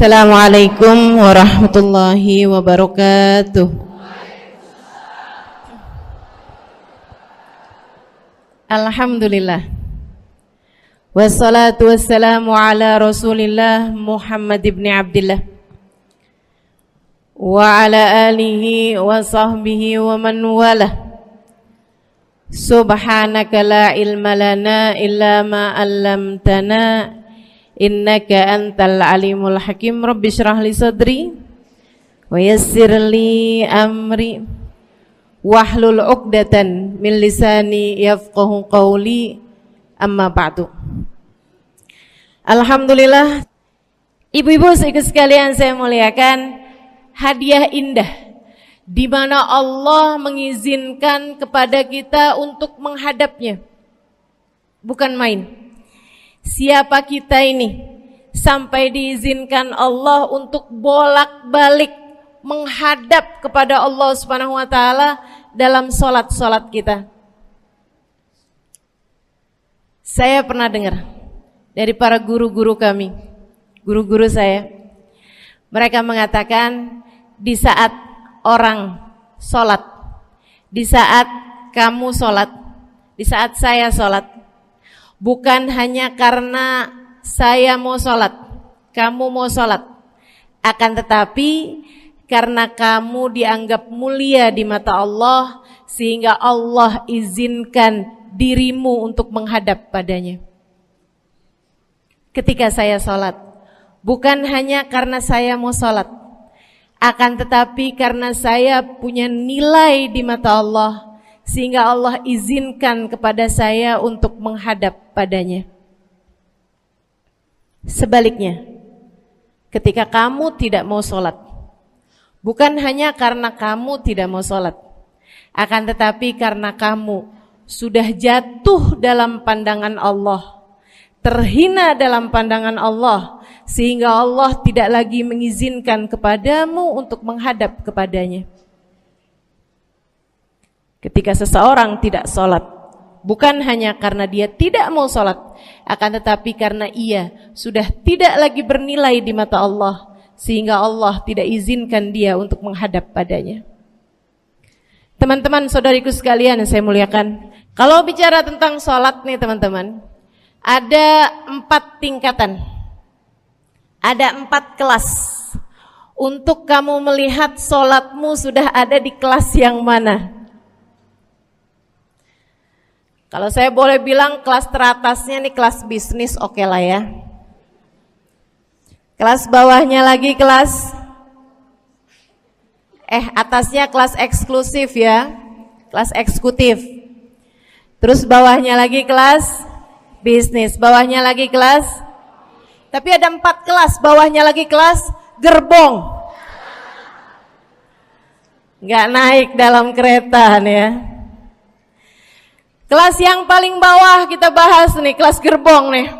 Assalamualaikum warahmatullahi wabarakatuh. Alhamdulillah. Wassalatu wassalamu ala Rasulillah Muhammad ibn Abdillah wa ala alihi wa sahbihi wa man walah. Subhanaka la ilma lana illa ma 'allamtana innaka antal alimul hakim. Rabbi shrah li sadri wa yassir li amri wahlul 'uqdatan min lisani yafqahu qawli. Amma ba'du. Alhamdulillah, ibu-ibu sekalian saya muliakan, hadiah indah di mana Allah mengizinkan kepada kita untuk menghadapnya. Bukan main. Siapa kita ini sampai diizinkan Allah untuk bolak-balik menghadap kepada Allah Subhanahu wa taala dalam salat-salat kita? Saya pernah dengar dari para guru-guru kami, guru-guru saya. Mereka mengatakan di saat orang salat, di saat kamu salat, di saat saya salat, bukan hanya karena saya mau sholat, kamu mau sholat, akan tetapi karena kamu dianggap mulia di mata Allah, sehingga Allah izinkan dirimu untuk menghadap padanya. Ketika saya sholat, bukan hanya karena saya mau sholat, akan tetapi karena saya punya nilai di mata Allah, sehingga Allah izinkan kepada saya untuk menghadap padanya. Sebaliknya, ketika kamu tidak mau sholat, bukan hanya karena kamu tidak mau sholat, akan tetapi karena kamu sudah jatuh dalam pandangan Allah, terhina dalam pandangan Allah, sehingga Allah tidak lagi mengizinkan kepadamu untuk menghadap kepadanya. Ketika seseorang tidak sholat, bukan hanya karena dia tidak mau sholat, akan tetapi karena ia sudah tidak lagi bernilai di mata Allah, sehingga Allah tidak izinkan dia untuk menghadap padanya. Teman-teman, saudariku sekalian yang saya muliakan, kalau bicara tentang sholat nih teman-teman, ada 4 tingkatan, ada 4 kelas. Untuk kamu melihat sholatmu sudah ada di kelas yang mana. Kalau saya boleh bilang kelas teratasnya nih kelas bisnis, oke lah ya. Kelas bawahnya lagi kelas atasnya kelas eksklusif ya, kelas eksekutif. Terus bawahnya lagi kelas bisnis, bawahnya lagi kelas. Tapi ada 4 kelas, bawahnya lagi kelas gerbong. Nggak naik dalam kereta nih ya. Kelas yang paling bawah kita bahas nih, kelas gerbong nih.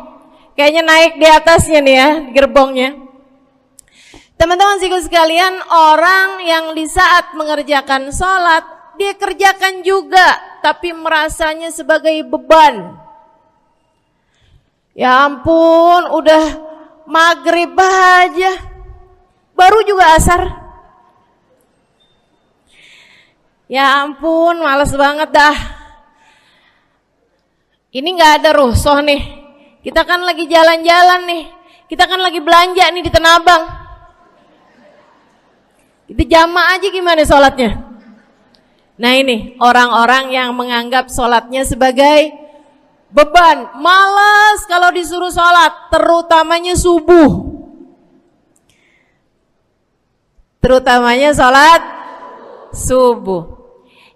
Kayaknya naik di atasnya nih ya, gerbongnya. Teman-teman sekalian, orang yang di saat mengerjakan sholat, dia kerjakan juga, tapi merasanya sebagai beban. Ya ampun, udah maghrib aja, baru juga asar. Ya ampun, males banget dah. Ini gak ada rusuh nih. Kita kan lagi jalan-jalan nih. Kita kan lagi belanja nih di Tanah Abang. Kita jamaah aja gimana sholatnya. Nah ini orang-orang yang menganggap sholatnya sebagai beban. Malas kalau disuruh sholat, terutamanya subuh. Terutamanya sholat subuh.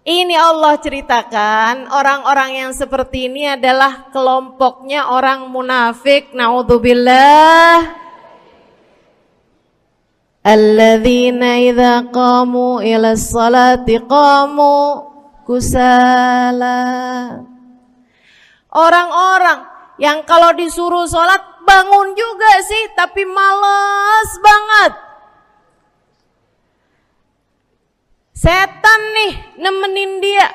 Ini Allah ceritakan orang-orang yang seperti ini adalah kelompoknya orang munafik. Naudzubillah. Alladzina idza qamu ila sholati qamu kusala. Orang-orang yang kalau disuruh sholat bangun juga sih, tapi malas banget. Setan nih nemenin dia,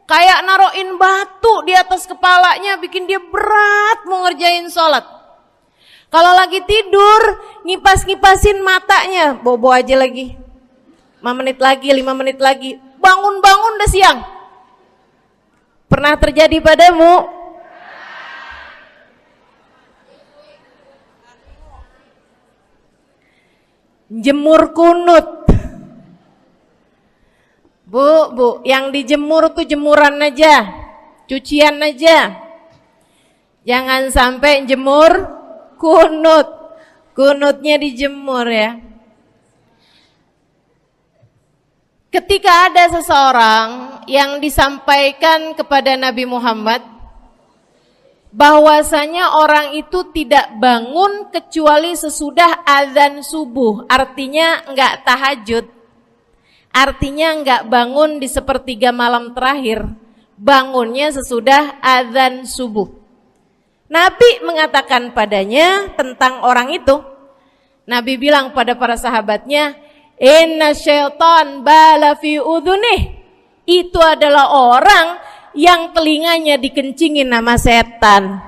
kayak naroin batu di atas kepalanya, bikin dia berat mau ngerjain sholat. Kalau lagi tidur, ngipas-ngipasin matanya, bobo aja lagi. 5 menit lagi, 5 menit lagi. Bangun-bangun udah siang. Pernah terjadi padamu? Jemur kunut. Bu, yang dijemur tuh jemuran aja, cucian aja. Jangan sampai jemur kunut. Kunutnya dijemur ya. Ketika ada seseorang yang disampaikan kepada Nabi Muhammad bahwasanya orang itu tidak bangun kecuali sesudah azan subuh, artinya enggak tahajud, artinya enggak bangun di sepertiga malam terakhir, bangunnya sesudah azan subuh. Nabi mengatakan padanya tentang orang itu, Nabi bilang pada para sahabatnya, inna syaitan bala fi udhunih, itu adalah orang yang telinganya dikencingin sama setan.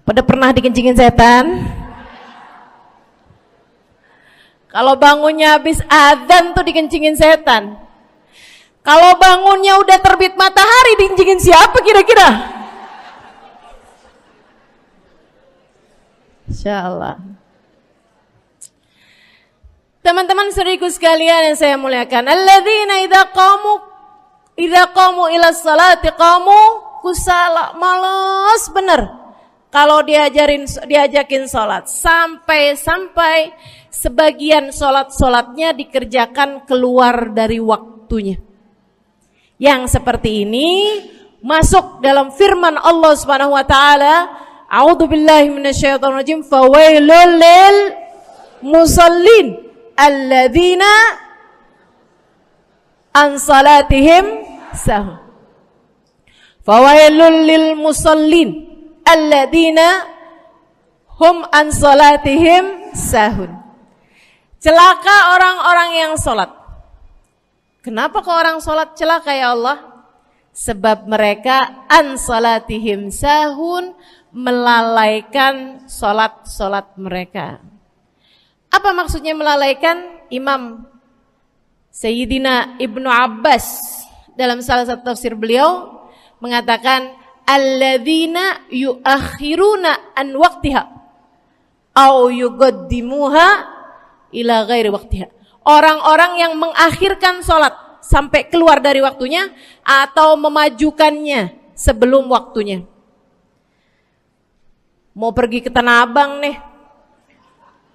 Pada pernah dikencingin setan? Kalau bangunnya habis adzan tuh dikencingin setan. Kalau bangunnya udah terbit matahari dikencingin siapa kira-kira? Insyaallah. Teman-teman saudariku sekalian yang saya muliakan, alladzina idza qamu ila sholati qamu kusala, malas bener kalau diajakin sholat, sampai sebagian sholatnya dikerjakan keluar dari waktunya. Yang seperti ini masuk dalam firman Allah Subhanahu wa taala, a'udzubillahi minasyaitonir rajim, fawailul lil musallin alladzina an salatihim sahun. Fawailul lil musallin alladzina hum an salatihim sahun. Celaka orang-orang yang salat. Kenapa kok orang salat celaka ya Allah? Sebab mereka an salatihim sahun, melalaikan salat mereka. Apa maksudnya melalaikan? Imam Sayyidina Ibnu Abbas dalam salah satu tafsir beliau mengatakan alladzina yuakhiruna an waqtiha au yuqaddimuha ila ghairi waqtiha. Orang-orang yang mengakhirkan sholat sampai keluar dari waktunya atau memajukannya sebelum waktunya. Mau pergi ke Tanah Abang nih,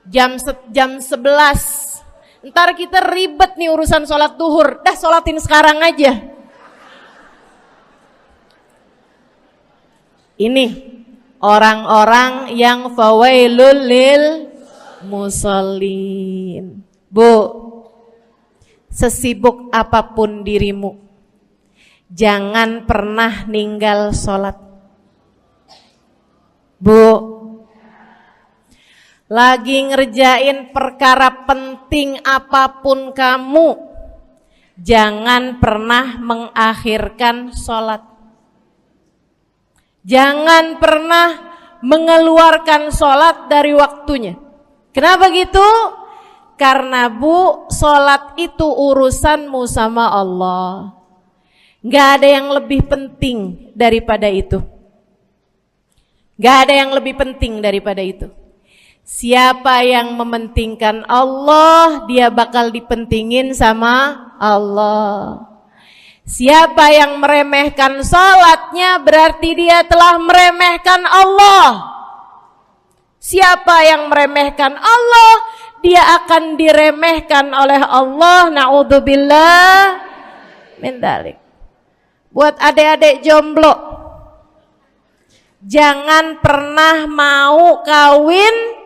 jam 11. Ntar kita ribet nih urusan sholat duhur. Dah sholatin sekarang aja. Ini orang-orang yang fawailul lil musallin. Bu, sesibuk apapun dirimu, jangan pernah ninggal sholat. Bu, lagi ngerjain perkara penting apapun kamu, jangan pernah mengakhirkan sholat. Jangan pernah mengeluarkan sholat dari waktunya. Kenapa gitu? Karena bu, sholat itu urusanmu sama Allah. Gak ada yang lebih penting daripada itu. Gak ada yang lebih penting daripada itu. Siapa yang mementingkan Allah, dia bakal dipentingin sama Allah. Siapa yang meremehkan sholatnya, berarti dia telah meremehkan Allah. Siapa yang meremehkan Allah, dia akan diremehkan oleh Allah. Na'udzubillah min dzalik. Buat adik-adik jomblo, jangan pernah mau kawin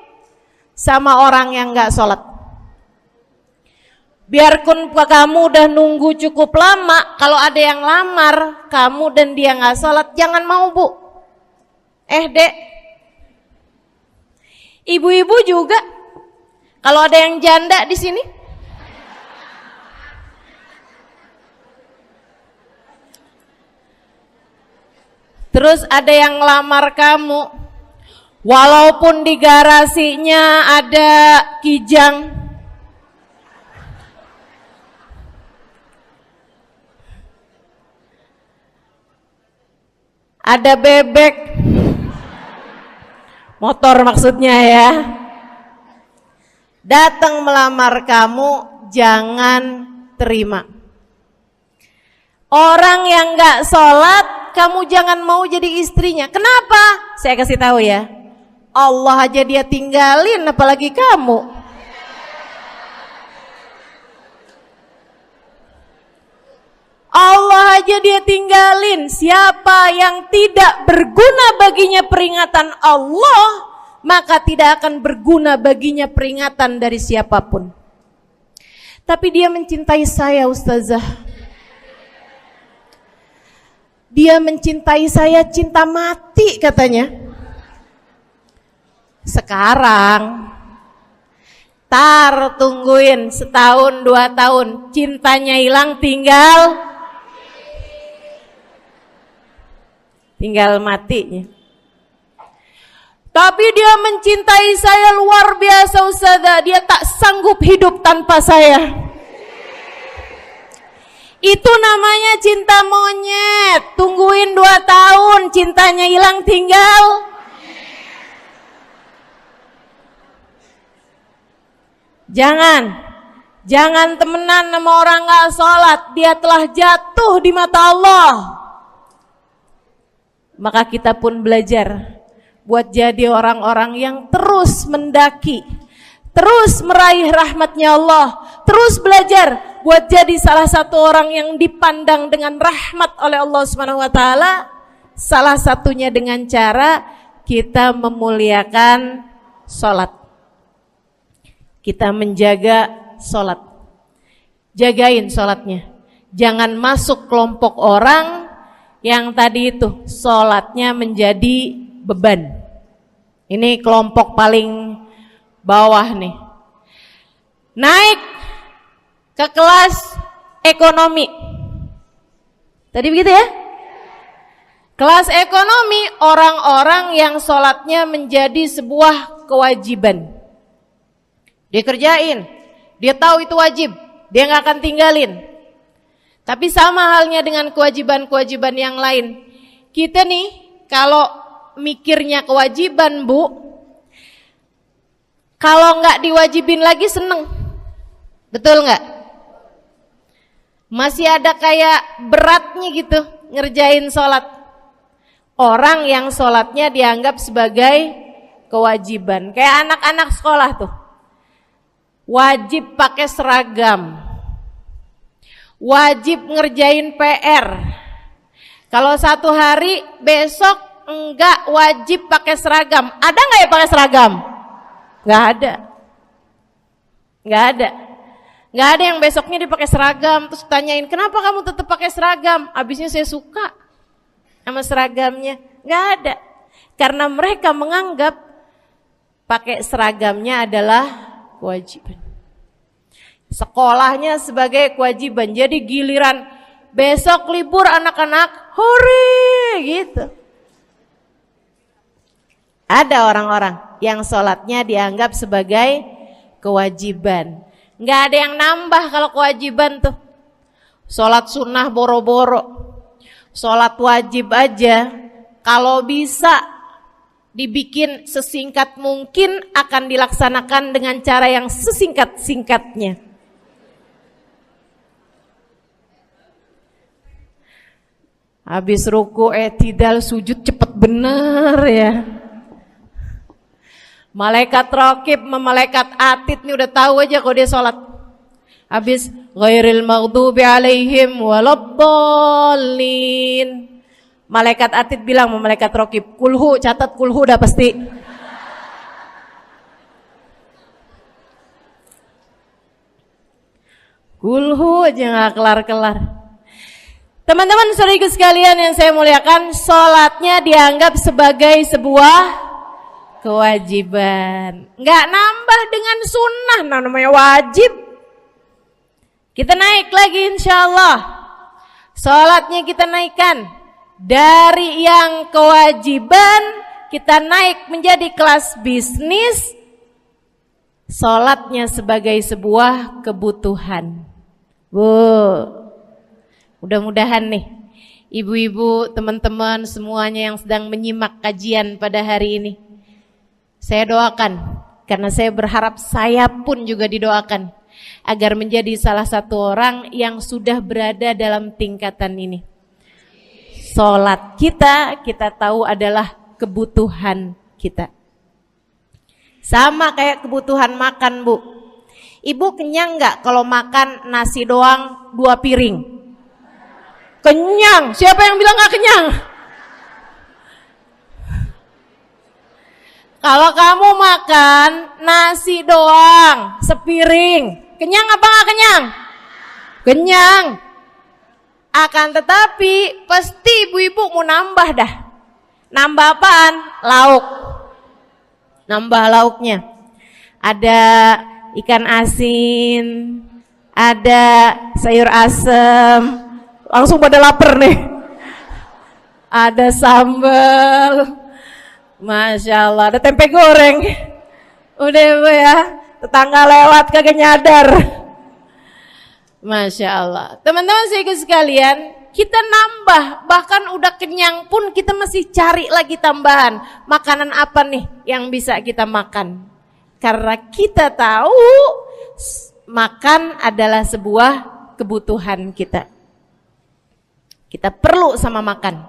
sama orang yang gak sholat. Biarpun kamu udah nunggu cukup lama, kalau ada yang lamar kamu dan dia gak sholat, jangan mau bu. Dek, ibu-ibu juga, kalau ada yang janda di sini, terus ada yang lamar kamu, Walaupun di garasinya ada kijang, ada bebek, motor maksudnya ya, datang melamar kamu, jangan terima. Orang yang gak sholat, kamu jangan mau jadi istrinya. Kenapa? Saya kasih tahu ya, Allah aja dia tinggalin, apalagi kamu. Allah aja dia tinggalin. Siapa yang tidak berguna baginya peringatan Allah, maka tidak akan berguna baginya peringatan dari siapapun. Tapi dia mencintai saya, Ustazah. Dia mencintai saya cinta mati katanya. Sekarang tungguin setahun 2 tahun, cintanya hilang, tinggal matinya. Tapi dia mencintai saya luar biasa, Ustazah. Dia tak sanggup hidup tanpa saya. Itu namanya cinta monyet. Tungguin 2 tahun, cintanya hilang, tinggal. Jangan temenan sama orang gak sholat. Dia telah jatuh di mata Allah. Maka kita pun belajar buat jadi orang-orang yang terus mendaki, terus meraih rahmatnya Allah, terus belajar buat jadi salah satu orang yang dipandang dengan rahmat oleh Allah Subhanahu wa taala. Salah satunya dengan cara kita memuliakan sholat. Kita menjaga sholat. Jagain sholatnya. Jangan masuk kelompok orang yang tadi itu sholatnya menjadi beban. Ini kelompok paling bawah nih. Naik ke kelas ekonomi. Tadi begitu ya? Kelas ekonomi, orang-orang yang sholatnya menjadi sebuah kewajiban. Dia kerjain, dia tahu itu wajib, dia gak akan tinggalin. Tapi sama halnya dengan kewajiban-kewajiban yang lain. Kita nih kalau mikirnya kewajiban, Bu, kalau gak diwajibin lagi seneng. Betul gak? Masih ada kayak beratnya gitu ngerjain sholat. Orang yang sholatnya dianggap sebagai kewajiban. Kayak anak-anak sekolah tuh, wajib pakai seragam, wajib ngerjain PR. Kalau 1 hari, besok enggak wajib pakai seragam. Ada nggak ya pakai seragam? Nggak ada. Nggak ada yang besoknya dipakai seragam. Terus tanyain, kenapa kamu tetap pakai seragam? Abisnya saya suka sama seragamnya. Nggak ada. Karena mereka menganggap pakai seragamnya adalah kewajiban. Sekolahnya sebagai kewajiban. Jadi giliran besok libur anak-anak, hore gitu. Ada orang-orang yang sholatnya dianggap sebagai kewajiban. Nggak ada yang nambah kalau kewajiban tuh. Sholat sunnah boro-boro, sholat wajib aja kalau bisa dibikin sesingkat mungkin akan dilaksanakan dengan cara yang sesingkat-singkatnya. Habis ruku i'tidal sujud cepet bener ya. Malaikat raqib sama malaikat atid nih udah tahu aja kalau dia sholat. Habis ghairil maghdubi alaihim waladdallin. Malaikat atid bilang sama malaikat raqib, kulhu, catat kulhu udah pasti. Kulhu aja gak kelar-kelar. Teman-teman saudariku sekalian yang saya muliakan, sholatnya dianggap sebagai sebuah kewajiban. Nggak nambah dengan sunnah, namanya wajib. Kita naik lagi insyaallah. Sholatnya kita naikkan dari yang kewajiban kita naik menjadi kelas bisnis, sholatnya sebagai sebuah kebutuhan. Bu, mudah-mudahan nih ibu-ibu, teman-teman semuanya yang sedang menyimak kajian pada hari ini, saya doakan, karena saya berharap saya pun juga didoakan agar menjadi salah satu orang yang sudah berada dalam tingkatan ini. Sholat kita tahu adalah kebutuhan kita. Sama kayak kebutuhan makan, Bu. Ibu kenyang nggak kalau makan nasi doang 2 piring? Kenyang. Siapa yang bilang nggak kenyang? Kalau kamu makan nasi doang sepiring, kenyang apa nggak kenyang? Kenyang. Akan tetapi pasti ibu-ibu mau nambah dah. Nambah apaan? Lauk. Nambah lauknya. Ada ikan asin, ada sayur asem. Langsung pada lapar nih. Ada sambal. Masya Allah, ada tempe goreng. Udah Bu ya, tetangga lewat kagak nyadar. Masya Allah. Teman-teman sekalian, kita nambah, bahkan udah kenyang pun kita masih cari lagi tambahan. Makanan apa nih yang bisa kita makan? Karena kita tahu makan adalah sebuah kebutuhan kita. Kita perlu sama makan.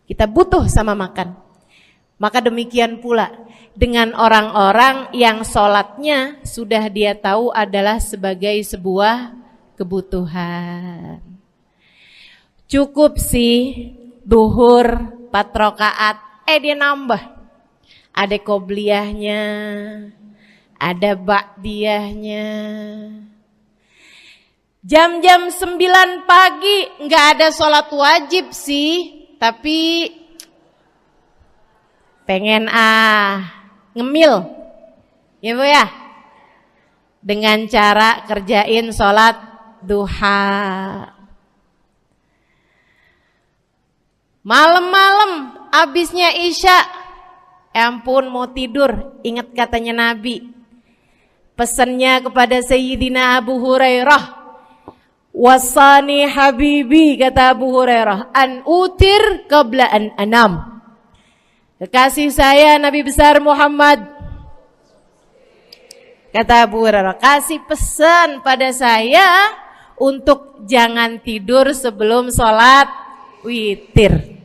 Kita butuh sama makan. Maka demikian pula dengan orang-orang yang sholatnya sudah dia tahu adalah sebagai sebuah kebutuhan. Cukup sih duhur 4 rakaat, dia nambah. Ada qobliyahnya, ada ba'diyahnya. Jam-jam 9 pagi nggak ada sholat wajib sih, tapi pengen ngemil, ya Bu ya, dengan cara kerjain sholat duha. Malam-malam abisnya isya, ampun mau tidur, ingat katanya Nabi, pesannya kepada Sayyidina Abu Hurairah, wasani habibi, kata Abu Hurairah, an utir qabla an anam. Kekasih saya Nabi besar Muhammad, kata Abu Hurairah, kasih pesan pada saya untuk jangan tidur sebelum sholat witir.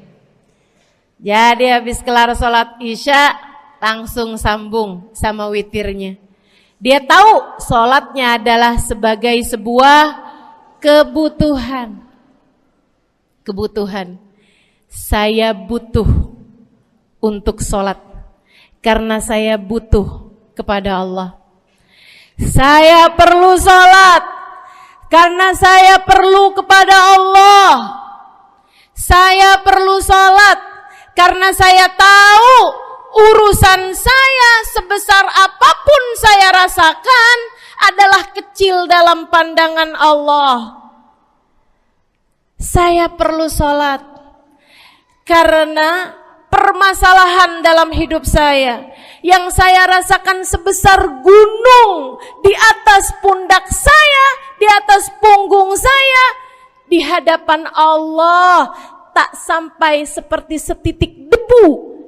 Jadi habis kelar sholat isya langsung sambung sama witirnya. Dia tahu sholatnya adalah sebagai sebuah kebutuhan. Kebutuhan. Saya butuh untuk sholat karena saya butuh kepada Allah. Saya perlu sholat karena saya perlu kepada Allah. Saya perlu sholat karena saya tahu urusan saya sebesar apapun saya rasakan adalah kecil dalam pandangan Allah. Saya perlu sholat karena permasalahan dalam hidup saya yang saya rasakan sebesar gunung di atas pundak saya, di atas punggung saya, di hadapan Allah tak sampai seperti setitik debu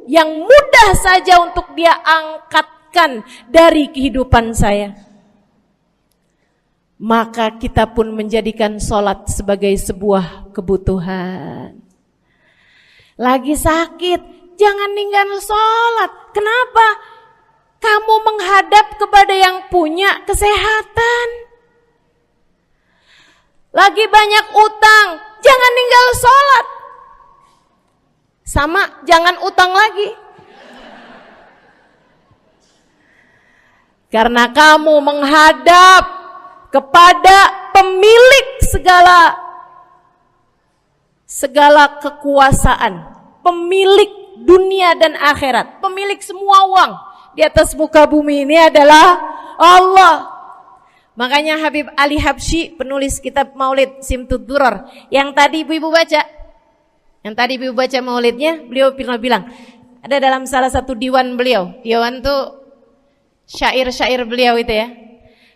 yang mudah saja untuk dia angkatkan dari kehidupan saya. Maka kita pun menjadikan sholat sebagai sebuah kebutuhan. Lagi sakit, jangan ninggal sholat. Kenapa? Kamu menghadap kepada yang punya kesehatan. Lagi banyak utang, jangan ninggal sholat. Sama, jangan utang lagi. Karena kamu menghadap kepada pemilik segala kekuasaan, pemilik dunia dan akhirat, pemilik semua uang di atas muka bumi ini adalah Allah. Makanya Habib Ali Habsyi, penulis kitab Maulid Simtud Durar, yang tadi ibu-ibu baca maulidnya, beliau pernah bilang, Ada dalam salah satu diwan beliau. Diwan tuh syair-syair beliau itu ya.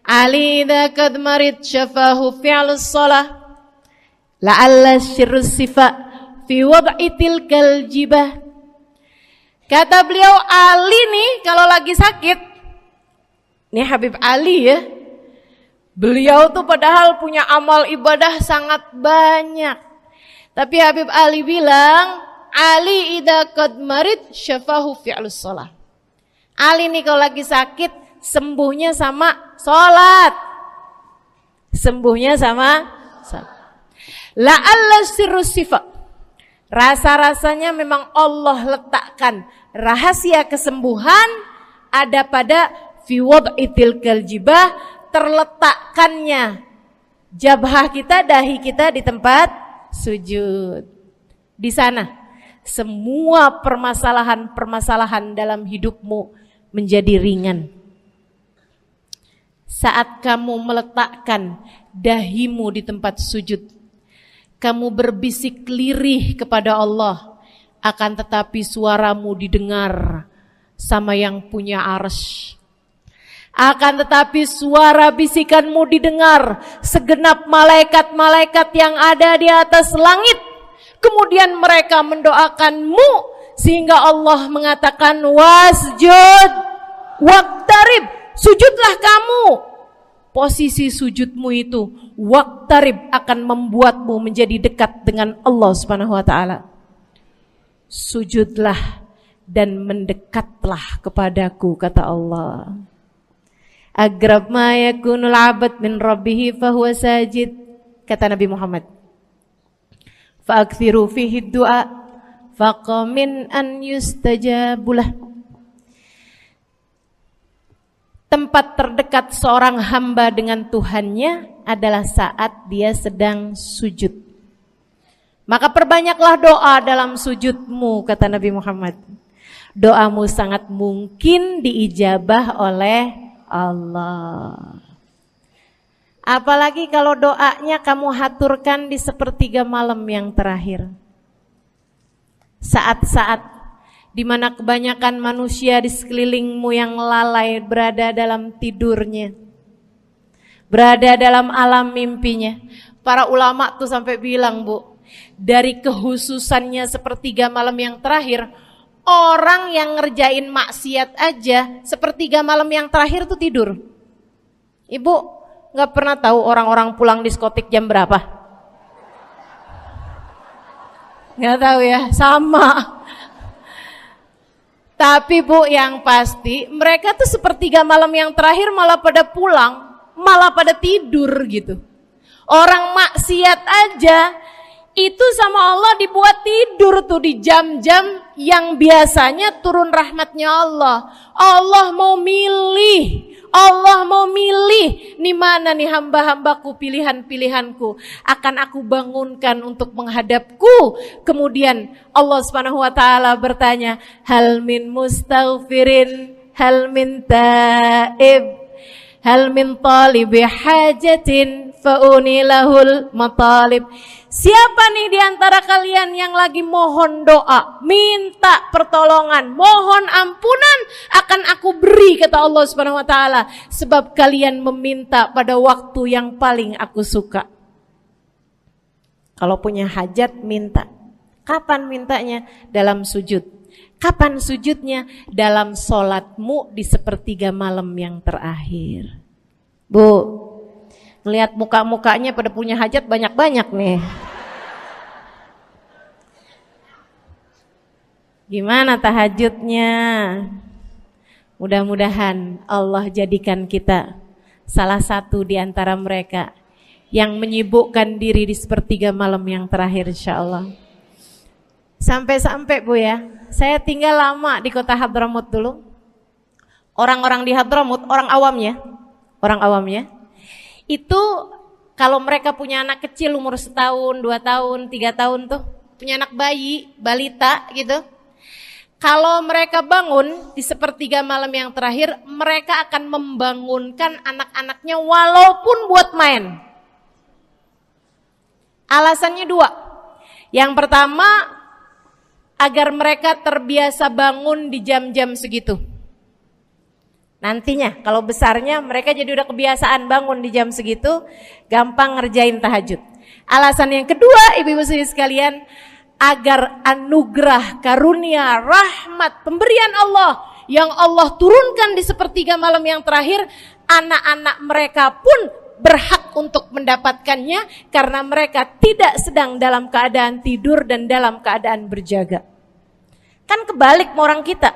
Ali idza qad marid syafahu fi'lus shalah la'alla syirru sifa fi wad'i tilkal jibah. Kata beliau, Ali nih kalau lagi sakit, nih Habib Ali ya, beliau tuh padahal punya amal ibadah sangat banyak. Tapi Habib Ali bilang, Ali idza qad marid syafahu fi'lus shalah. Ali nih kalau lagi sakit, sembuhnya sama sholat. Sembuhnya sama sholat. La'alla sirru sifa. Rasa-rasanya memang Allah letakkan rahasia kesembuhan ada pada fi wad'i tilkal jibah, terletakkannya jabhah kita, dahi kita di tempat sujud. Di sana semua permasalahan-permasalahan dalam hidupmu menjadi ringan. Saat kamu meletakkan dahimu di tempat sujud, kamu berbisik lirih kepada Allah, akan tetapi suaramu didengar sama yang punya arsy. Akan tetapi suara bisikanmu didengar segenap malaikat-malaikat yang ada di atas langit. Kemudian mereka mendoakanmu sehingga Allah mengatakan wasjud waqtarib, sujudlah kamu. Posisi sujudmu itu waqtarib akan membuatmu menjadi dekat dengan Allah Subhanahu wa taala. Sujudlah dan mendekatlah kepadaku, kata Allah. Agrab ma yakunul 'abd min rabbih fahuwa sajid, kata Nabi Muhammad. Fa'akthiru fihi du'a faqamin an yustajabulah. Tempat terdekat seorang hamba dengan Tuhannya adalah saat dia sedang sujud. Maka perbanyaklah doa dalam sujudmu, kata Nabi Muhammad. Doamu sangat mungkin diijabah oleh Allah. Apalagi kalau doanya kamu haturkan di sepertiga malam yang terakhir. Saat-saat di mana kebanyakan manusia di sekelilingmu yang lalai berada dalam tidurnya, berada dalam alam mimpinya. Para ulama tuh sampai bilang, Bu, dari kehususannya sepertiga malam yang terakhir, orang yang ngerjain maksiat aja sepertiga malam yang terakhir tuh tidur. Ibu gak pernah tahu orang-orang pulang diskotik jam berapa? Gak tahu ya, sama. Tapi Bu, yang pasti mereka tuh sepertiga malam yang terakhir malah pada pulang, malah pada tidur gitu. Orang maksiat aja itu sama Allah dibuat tidur tuh di jam-jam yang biasanya turun rahmatnya Allah. Allah mau milih nih mana nih hamba-hambaku, pilihan-pilihanku akan aku bangunkan untuk menghadapku. Kemudian Allah Subhanahu wa taala bertanya, hal min mustaghfirin, hal min taib, hal min talibi hajatin faunilahul matalib. Siapa nih di antara kalian yang lagi mohon doa, minta pertolongan, mohon ampunan, akan aku beri, kata Allah Subhanahu wa taala, sebab kalian meminta pada waktu yang paling aku suka. Kalau punya hajat minta. Kapan mintanya? Dalam sujud. Kapan sujudnya? Dalam sholatmu di sepertiga malam yang terakhir. Bu, ngelihat muka-mukanya pada punya hajat banyak-banyak nih. Gimana tahajudnya? Mudah-mudahan Allah jadikan kita salah satu di antara mereka yang menyibukkan diri di sepertiga malam yang terakhir, insyaallah. Sampai-sampai Bu ya, saya tinggal lama di kota Hadramut dulu. Orang-orang di Hadramut, orang awamnya, itu kalau mereka punya anak kecil umur 1 tahun, 2 tahun, 3 tahun tuh, punya anak bayi, balita gitu. Kalau mereka bangun di sepertiga malam yang terakhir, mereka akan membangunkan anak-anaknya walaupun buat main. Alasannya 2. Yang pertama, agar mereka terbiasa bangun di jam-jam segitu. Nantinya kalau besarnya mereka jadi udah kebiasaan bangun di jam segitu, gampang ngerjain tahajud. Alasan yang kedua, ibu-ibu sekalian, agar anugerah, karunia, rahmat, pemberian Allah yang Allah turunkan di sepertiga malam yang terakhir, anak-anak mereka pun berhak untuk mendapatkannya karena mereka tidak sedang dalam keadaan tidur dan dalam keadaan berjaga. Kan kebalik sama orang kita.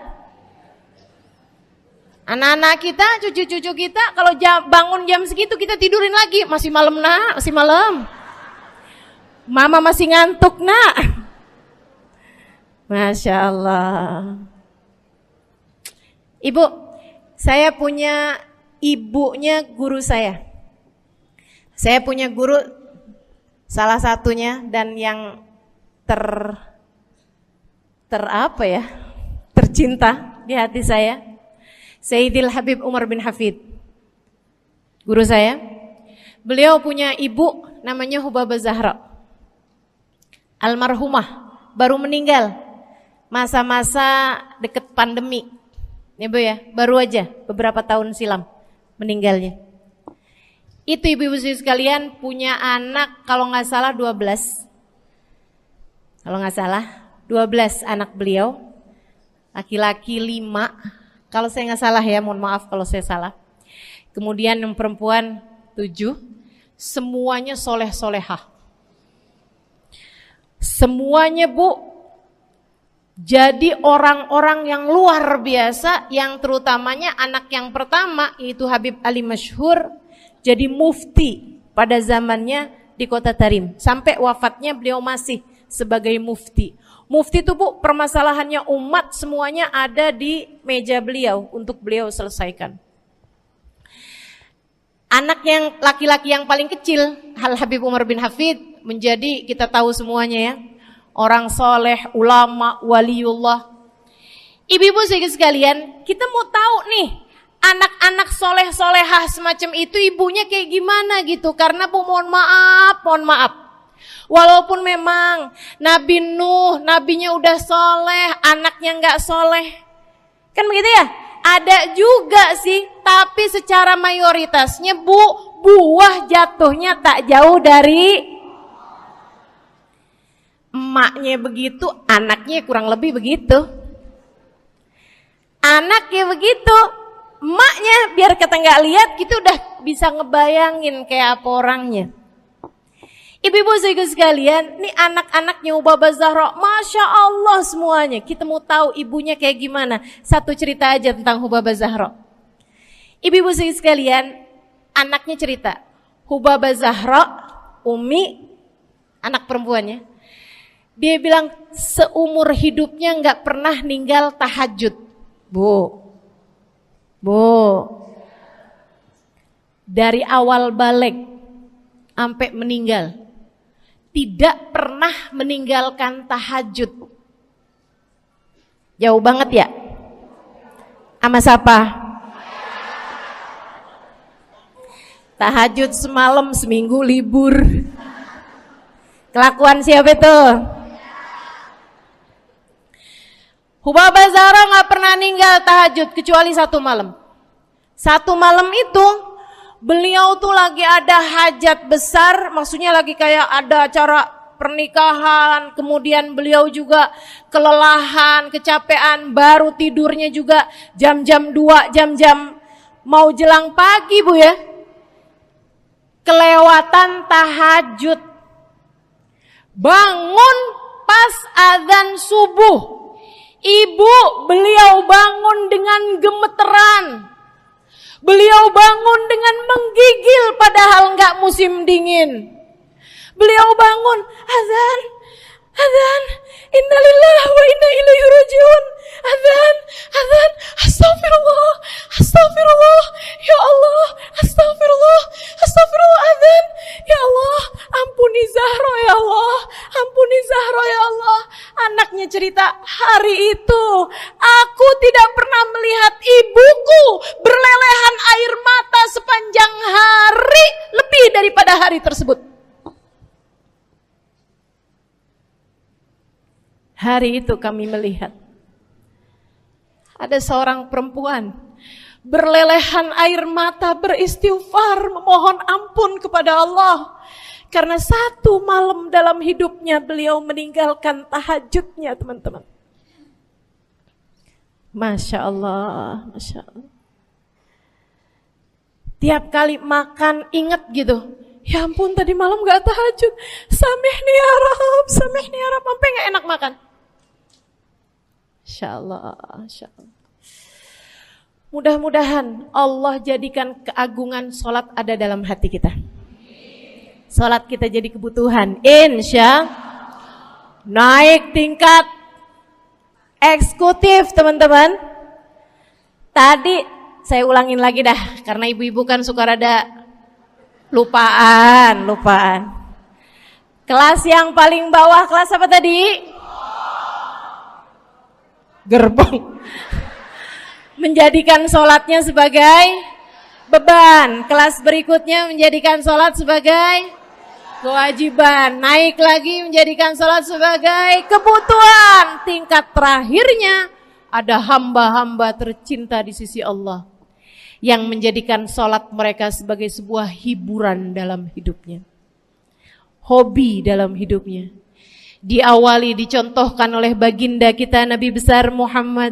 Anak-anak kita, cucu-cucu kita kalau bangun jam segitu kita tidurin lagi, masih malam nak, masih malam. Mama masih ngantuk nak. Masya Allah. Ibu, saya punya ibunya guru saya. Saya punya guru salah satunya dan yang tercinta di hati saya, Sayyidil Habib Umar bin Hafid. Guru saya. Beliau punya ibu namanya Hubabah Zahra. Almarhumah, baru meninggal masa-masa deket pandemi. Ya Bu ya, baru aja beberapa tahun silam meninggalnya. Itu ibu-ibu sekalian punya anak kalau nggak salah 12. Kalau nggak salah 12 anak beliau. Laki-laki 5. Kalau saya nggak salah ya, mohon maaf kalau saya salah. Kemudian yang perempuan 7. Semuanya soleh-solehah. Semuanya Bu jadi orang-orang yang luar biasa, yang terutamanya anak yang pertama yaitu Habib Ali Masyhur jadi mufti pada zamannya di Kota Tarim. Sampai wafatnya beliau masih sebagai mufti. Mufti itu Bu, permasalahannya umat semuanya ada di meja beliau untuk beliau selesaikan. Anak yang laki-laki yang paling kecil, Al Habib Umar bin Hafid, menjadi kita tahu semuanya ya, orang soleh, ulama, waliullah. Ibu-ibu sekalian, kita mau tahu nih, anak-anak soleh-solehah semacam itu ibunya kayak gimana gitu. Karena Bu, mohon maaf. Walaupun memang Nabi Nuh, nabinya udah soleh, anaknya gak soleh. Kan begitu ya? Ada juga sih, tapi secara mayoritasnya Bu, buah jatuhnya tak jauh dari emaknya begitu, anaknya kurang lebih begitu. Anaknya begitu, emaknya biar kita nggak lihat gitu udah bisa ngebayangin kayak apa orangnya. Ibu-ibu sekalian, nih anak-anaknya Hubabah Zahra, Masya Allah semuanya. Kita mau tahu ibunya kayak gimana. Satu cerita aja tentang Hubabah Zahra. Ibu-ibu sekalian, anaknya cerita, Hubabah Zahra, Umi, anak perempuannya, dia bilang seumur hidupnya nggak pernah ninggal tahajud. Bu, dari awal balik sampai meninggal, tidak pernah meninggalkan tahajud. Jauh banget ya? Sama siapa? Tahajud semalam, seminggu libur. Kelakuan siapa itu? Hubabah Zahra gak pernah ninggal tahajud kecuali satu malam. Satu malam itu beliau tuh lagi ada hajat besar, maksudnya lagi kayak ada acara pernikahan, kemudian beliau juga kelelahan, kecapean, baru tidurnya juga jam-jam 2, jam-jam mau jelang pagi Bu ya. Kelewatan tahajud. Bangun pas azan subuh. Ibu, beliau bangun dengan gemeteran. Beliau bangun dengan menggigil padahal enggak musim dingin. Beliau bangun, azan, innalillahi wa inna ilaihi rajiun. Azan, astagfirullah, ya Allah, astagfirullah, azan, ya Allah, ampuni Zahra ya Allah, Anaknya cerita, hari itu aku tidak pernah melihat ibuku berlelehan air mata sepanjang hari lebih daripada hari tersebut. Hari itu kami melihat ada seorang perempuan berlelehan air mata beristighfar memohon ampun kepada Allah karena satu malam dalam hidupnya beliau meninggalkan tahajudnya, teman-teman. Masya Allah, Masya Allah. Tiap kali makan ingat gitu, ya ampun tadi malam gak tahajud, samihni ya Rab, samihni ya Rab, sampai gak enak makan. Insya Allah, insya Allah. Mudah-mudahan Allah jadikan keagungan sholat ada dalam hati kita. Sholat kita jadi kebutuhan. Insya naik tingkat eksekutif, teman-teman. Tadi saya ulangin lagi dah, karena ibu-ibu kan suka rada lupaan. Kelas yang paling bawah, kelas apa tadi? Gerbong. Menjadikan sholatnya sebagai beban. Kelas berikutnya menjadikan sholat sebagai kewajiban. Naik lagi menjadikan sholat sebagai kebutuhan. Tingkat terakhirnya ada hamba-hamba tercinta di sisi Allah yang menjadikan sholat mereka sebagai sebuah hiburan dalam hidupnya, hobi dalam hidupnya. Diawali, dicontohkan oleh baginda kita Nabi besar Muhammad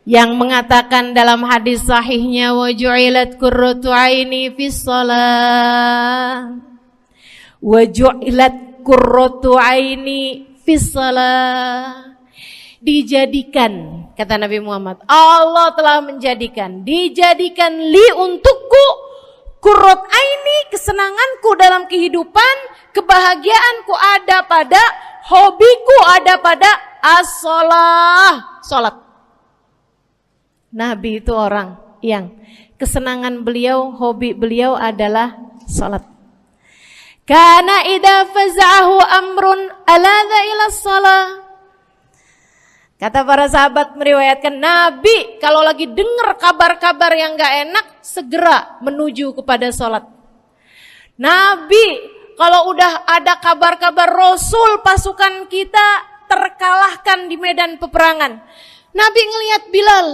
yang mengatakan dalam hadis sahihnya, wa ju'ilat qurratu aini fis shalah, wa ju'ilat qurratu aini fis shalah. Dijadikan, kata Nabi Muhammad, Allah telah menjadikan, dijadikan li untukku qurrat aini, kesenanganku dalam kehidupan, kebahagiaanku ada pada, hobiku ada pada as-shalah, salat. Nabi itu orang yang kesenangan beliau, hobi beliau adalah salat. Kana idza faza'ahu amrun aladha ila shalah. Kata para sahabat meriwayatkan, Nabi kalau lagi dengar kabar-kabar yang gak enak, segera menuju kepada sholat. Nabi kalau udah ada kabar-kabar Rasul pasukan kita terkalahkan di medan peperangan, Nabi ngelihat Bilal.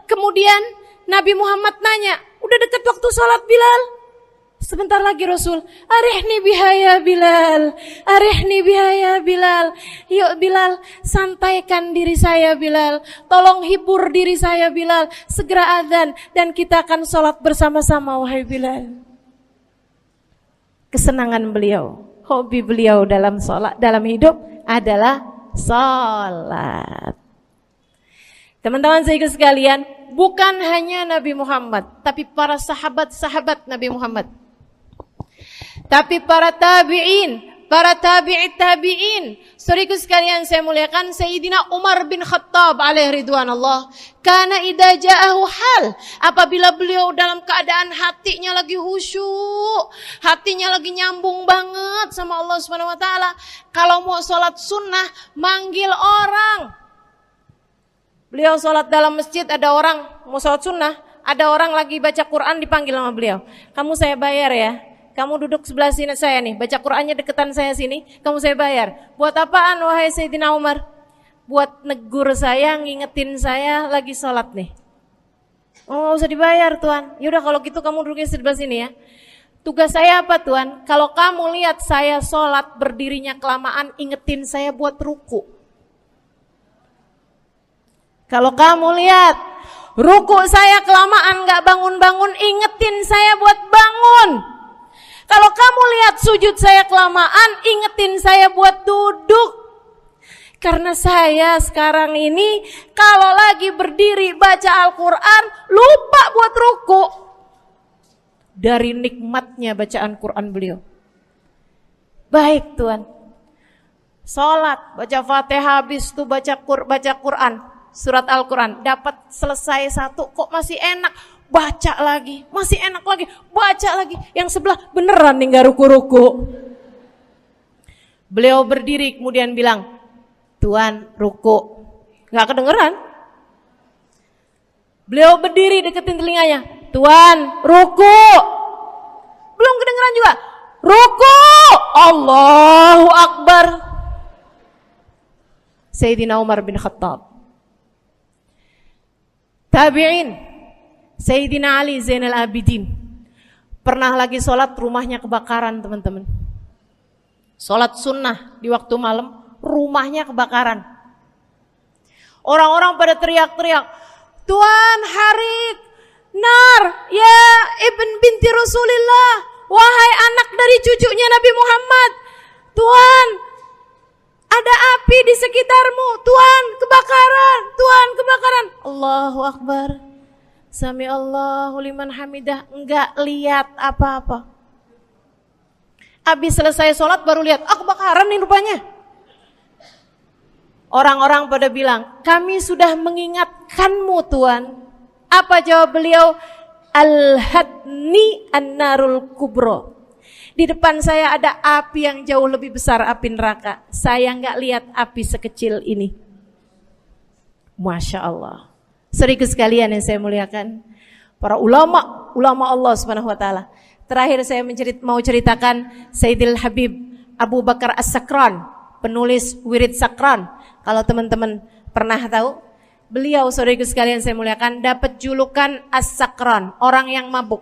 Kemudian Nabi Muhammad nanya, udah dekat waktu sholat Bilal? Sebentar lagi Rasul, arihni biha ya Bilal, arihni biha ya Bilal. Yuk Bilal, sampaikan diri saya Bilal, tolong hibur diri saya Bilal. Segera azan dan kita akan sholat bersama-sama wahai Bilal. Kesenangan beliau, hobi beliau dalam sholat, dalam hidup adalah sholat. Teman-teman saya sekalian, bukan hanya Nabi Muhammad, tapi para sahabat-sahabat Nabi Muhammad, tapi para tabi'in, para tabi'it tabi'in. Saudaraku sekalian saya muliakan, Sayyidina Umar bin Khattab alaihi ridwanallah, kana idza ja'ahu hal, apabila beliau dalam keadaan hatinya lagi khusyuk, hatinya lagi nyambung banget sama Allah Subhanahu wa taala, kalau mau sholat sunnah manggil orang. Beliau sholat dalam masjid, ada orang mau sholat sunnah, ada orang lagi baca Quran dipanggil sama beliau. Kamu saya bayar ya. Kamu duduk sebelah sini saya nih, baca Qurannya deketan saya sini, kamu saya bayar. Buat apaan wahai Sayyidina Umar? Buat negur saya, ngingetin saya lagi sholat nih. Oh gak usah dibayar Tuan. Yaudah kalau gitu kamu duduknya sebelah sini ya. Tugas saya apa Tuan? Kalau kamu lihat saya sholat berdirinya kelamaan, ingetin saya buat ruku. Kalau kamu lihat ruku saya kelamaan gak bangun-bangun, ingetin saya buat bangun. Kalau kamu lihat sujud saya kelamaan, ingetin saya buat duduk. Karena saya sekarang ini kalau lagi berdiri baca Al-Quran, lupa buat ruku. Dari nikmatnya bacaan Quran beliau. Baik Tuan. Sholat, baca Fatihah, habis itu baca Quran. Surat Al-Quran, dapat selesai satu, kok masih enak. Baca lagi, masih enak lagi, baca lagi. Yang sebelah beneran nih gak ruku-ruku. Beliau berdiri kemudian bilang, Tuan ruku. Gak kedengeran. Beliau berdiri deketin telinganya, Tuan ruku. Belum kedengeran juga. Ruku. Allahu Akbar. Sayyidina Umar bin Khattab. Tabi'in, Sayyidina Ali Zainal Abidin. Pernah lagi sholat, rumahnya kebakaran, teman-teman. Sholat sunnah di waktu malam, rumahnya kebakaran. Orang-orang pada teriak-teriak, Tuan Harik, nar, ya ibn binti Rasulillah, wahai anak dari cucunya Nabi Muhammad. Tuan, ada api di sekitarmu. Tuan, kebakaran. Tuan, kebakaran. Allahu Akbar. Sami Allahu liman hamidah. Enggak lihat apa-apa. Habis selesai sholat baru lihat, kebakaran nih rupanya. Orang-orang pada bilang, kami sudah mengingatkanmu Tuan. Apa jawab beliau? Al-hadni an-narul kubro. Di depan saya ada api yang jauh lebih besar, api neraka. Saya nggak lihat api sekecil ini. Masya Allah. Saudara sekalian yang saya muliakan, para ulama Allah Subhanahu Wa Taala. Terakhir saya mau ceritakan Sayyidil Habib Abu Bakar As-Sakran, penulis Wirid Sakran. Kalau teman-teman pernah tahu, beliau saudara sekalian saya muliakan dapat julukan As-Sakran, orang yang mabuk.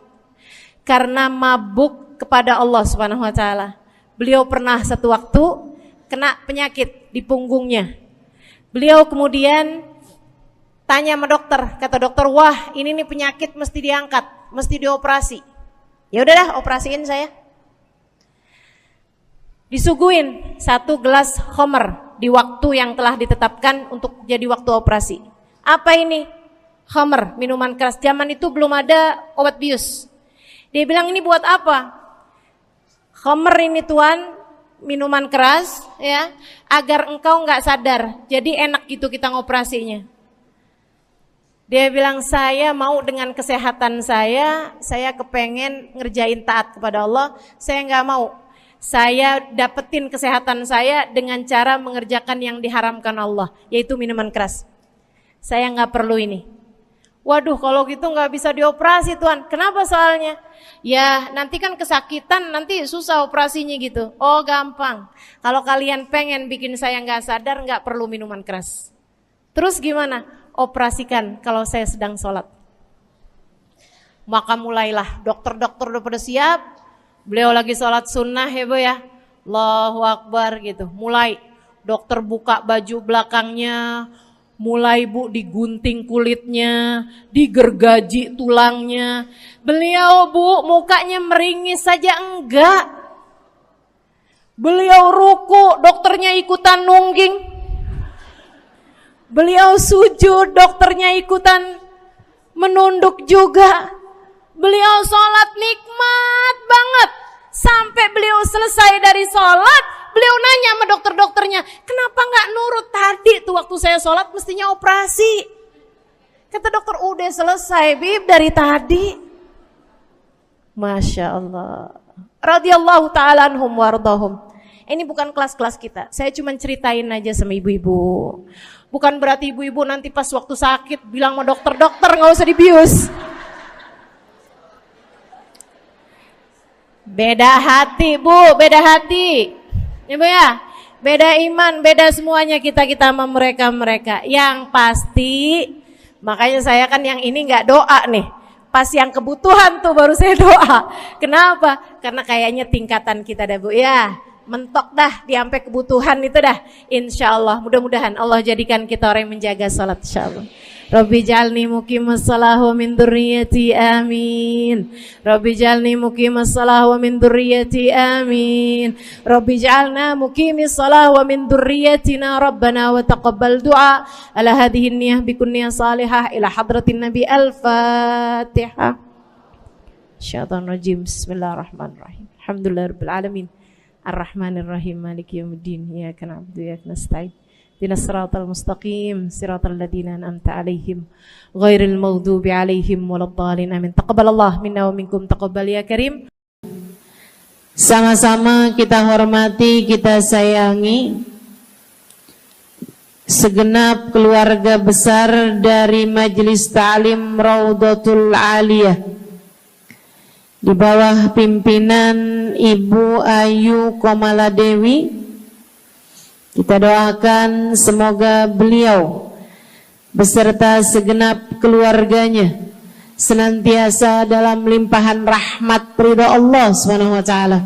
Karena mabuk kepada Allah Subhanahu Wa Taala. Beliau pernah satu waktu kena penyakit di punggungnya. Beliau kemudian tanya sama dokter, kata dokter, wah ini nih penyakit mesti diangkat, mesti dioperasi. Ya udahlah, operasiin saya. Disuguhin 1 gelas khamr di waktu yang telah ditetapkan untuk jadi waktu operasi. Apa ini? Khamr, minuman keras. Zaman itu belum ada obat bius. Dia bilang, ini buat apa? Khamr ini Tuan, minuman keras ya, agar engkau nggak sadar. Jadi enak gitu kita ngoperasinya. Dia bilang, saya mau dengan kesehatan saya kepengen ngerjain taat kepada Allah. Saya nggak mau. Saya dapetin kesehatan saya dengan cara mengerjakan yang diharamkan Allah, yaitu minuman keras. Saya nggak perlu ini. Waduh, kalau gitu nggak bisa dioperasi Tuan. Kenapa soalnya? Ya nanti kan kesakitan, nanti susah operasinya gitu. Oh gampang. Kalau kalian pengen bikin saya nggak sadar, nggak perlu minuman keras. Terus gimana? Operasikan kalau saya sedang sholat. Maka mulailah dokter-dokter udah pada siap. Beliau lagi sholat sunnah ya Bu ya. Allahu Akbar gitu. Mulai dokter buka baju belakangnya. Mulai Bu digunting kulitnya, digergaji tulangnya. Beliau Bu mukanya meringis saja enggak. Beliau ruku, dokternya ikutan nungging. Beliau sujud, dokternya ikutan menunduk juga. Beliau sholat nikmat banget. Sampai beliau selesai dari sholat, beliau nanya sama dokter-dokternya, kenapa gak nurut tadi tuh waktu saya sholat mestinya operasi. Kata dokter, udah selesai Bib dari tadi. Masya Allah. Radiyallahu ta'ala anhum wardahum. Ini bukan kelas-kelas kita, saya cuma ceritain aja sama ibu-ibu. Bukan berarti ibu-ibu nanti pas waktu sakit bilang sama dokter-dokter gak usah dibius. Beda hati Bu, beda hati. Ya Bu ya, beda iman, beda semuanya kita sama mereka. Yang pasti, makanya saya kan yang ini nggak doa nih. Pas yang kebutuhan tuh baru saya doa. Kenapa? Karena kayaknya tingkatan kita dah Bu ya. Mentok dah di sampai kebutuhan itu dah. Insya Allah, mudah-mudahan Allah jadikan kita orang yang menjaga salat insya Allah. Rabbi jalni muqimas salah wa min dzurriyyati amin. Rabbi jalni muqimas salah wa min dzurriyyati amin. Rabbi jalna muqimis salah wa min dzurriyyatina rabbana wa taqabbal du'a. Ala hadhihi niyyah bikun niyyah salihah ila hadratin nabi al-fatihah. Syaitan rajim. Bismillahirrahmanirrahim. Alhamdulillahirabbil alamin. Ar-Rahmanir-Rahim. Maliki yaumiddin. Iyyaka na'budu wa iyyaka nasta'in. Ihdinas siratal mustaqim, siratal ladzina an'amta 'alaihim, ghairil maghdubi 'alaihim waladdallin. Amin. Taqabbalallahu minna wa minkum, taqabbal ya karim. Sama-sama kita hormati, kita sayangi segenap keluarga besar dari Majelis Ta'lim Raudhatul Aliyah di bawah pimpinan Ibu Ayu Komaladewi Kita doakan semoga beliau beserta segenap keluarganya senantiasa dalam limpahan rahmat ridha Allah Subhanahu wa taala.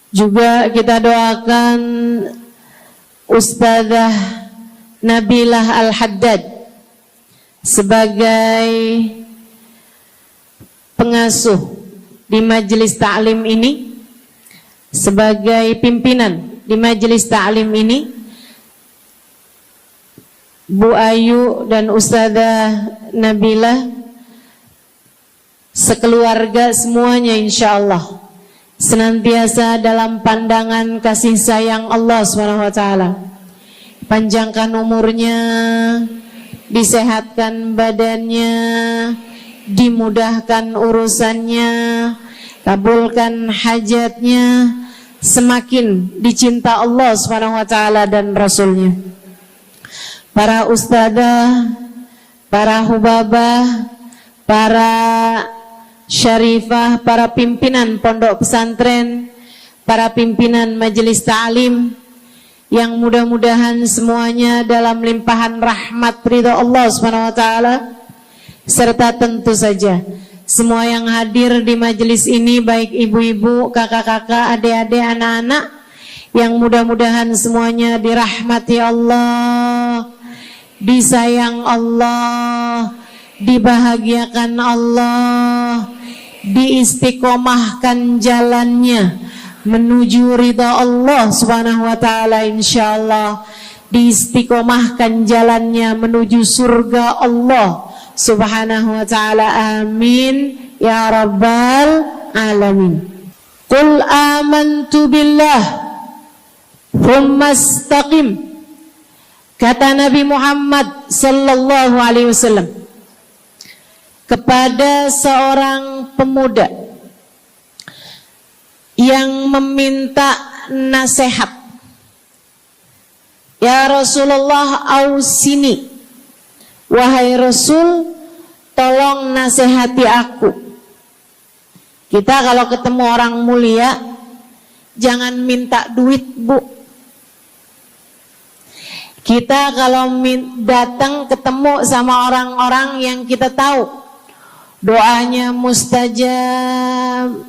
Juga kita doakan Ustazah Nabilah Al-Haddad sebagai pengasuh di majelis ta'lim ini, sebagai pimpinan di majelis ta'lim ini, Bu Ayu dan Ustazah Nabilah sekeluarga semuanya insyaallah senantiasa dalam pandangan kasih sayang Allah SWT. Panjangkan umurnya, disehatkan badannya, dimudahkan urusannya, kabulkan hajatnya, semakin dicinta Allah SWT dan Rasulnya. Para ustadzah, para hubabah, para syarifah, para pimpinan pondok pesantren, para pimpinan majelis ta'lim, yang mudah-mudahan semuanya dalam limpahan rahmat ridha Allah SWT, serta tentu saja semua yang hadir di majelis ini, baik ibu-ibu, kakak-kakak, adik-adik, anak-anak, yang mudah-mudahan semuanya dirahmati Allah, disayang Allah, dibahagiakan Allah, diistiqomahkan jalannya menuju ridha Allah Subhanahu wa taala, insyaallah diistiqomahkan jalannya menuju surga Allah Subhanahu wa taala. Amin ya rabbal alamin. Qul amantu billah thumma istaqim, kata Nabi Muhammad sallallahu alaihi wasallam kepada seorang pemuda yang meminta nasihat, ya Rasulullah ausini, wahai Rasul tolong nasihati aku. Kita kalau ketemu orang mulia jangan minta duit, Bu. Kita kalau datang ketemu sama orang-orang yang kita tahu doanya mustajab,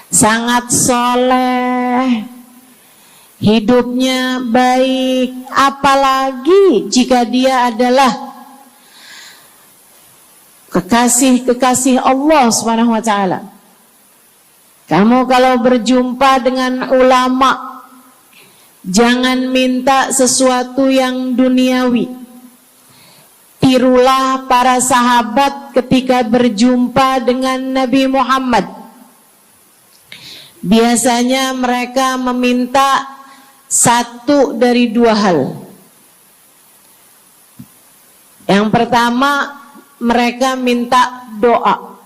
sangat soleh, hidupnya baik, apalagi jika dia adalah kekasih-kekasih Allah Subhanahu wa taala. Kamu kalau berjumpa dengan ulama, jangan minta sesuatu yang duniawi. Tirulah para sahabat ketika berjumpa dengan Nabi Muhammad. Biasanya mereka meminta satu dari dua hal. Yang pertama, mereka minta doa.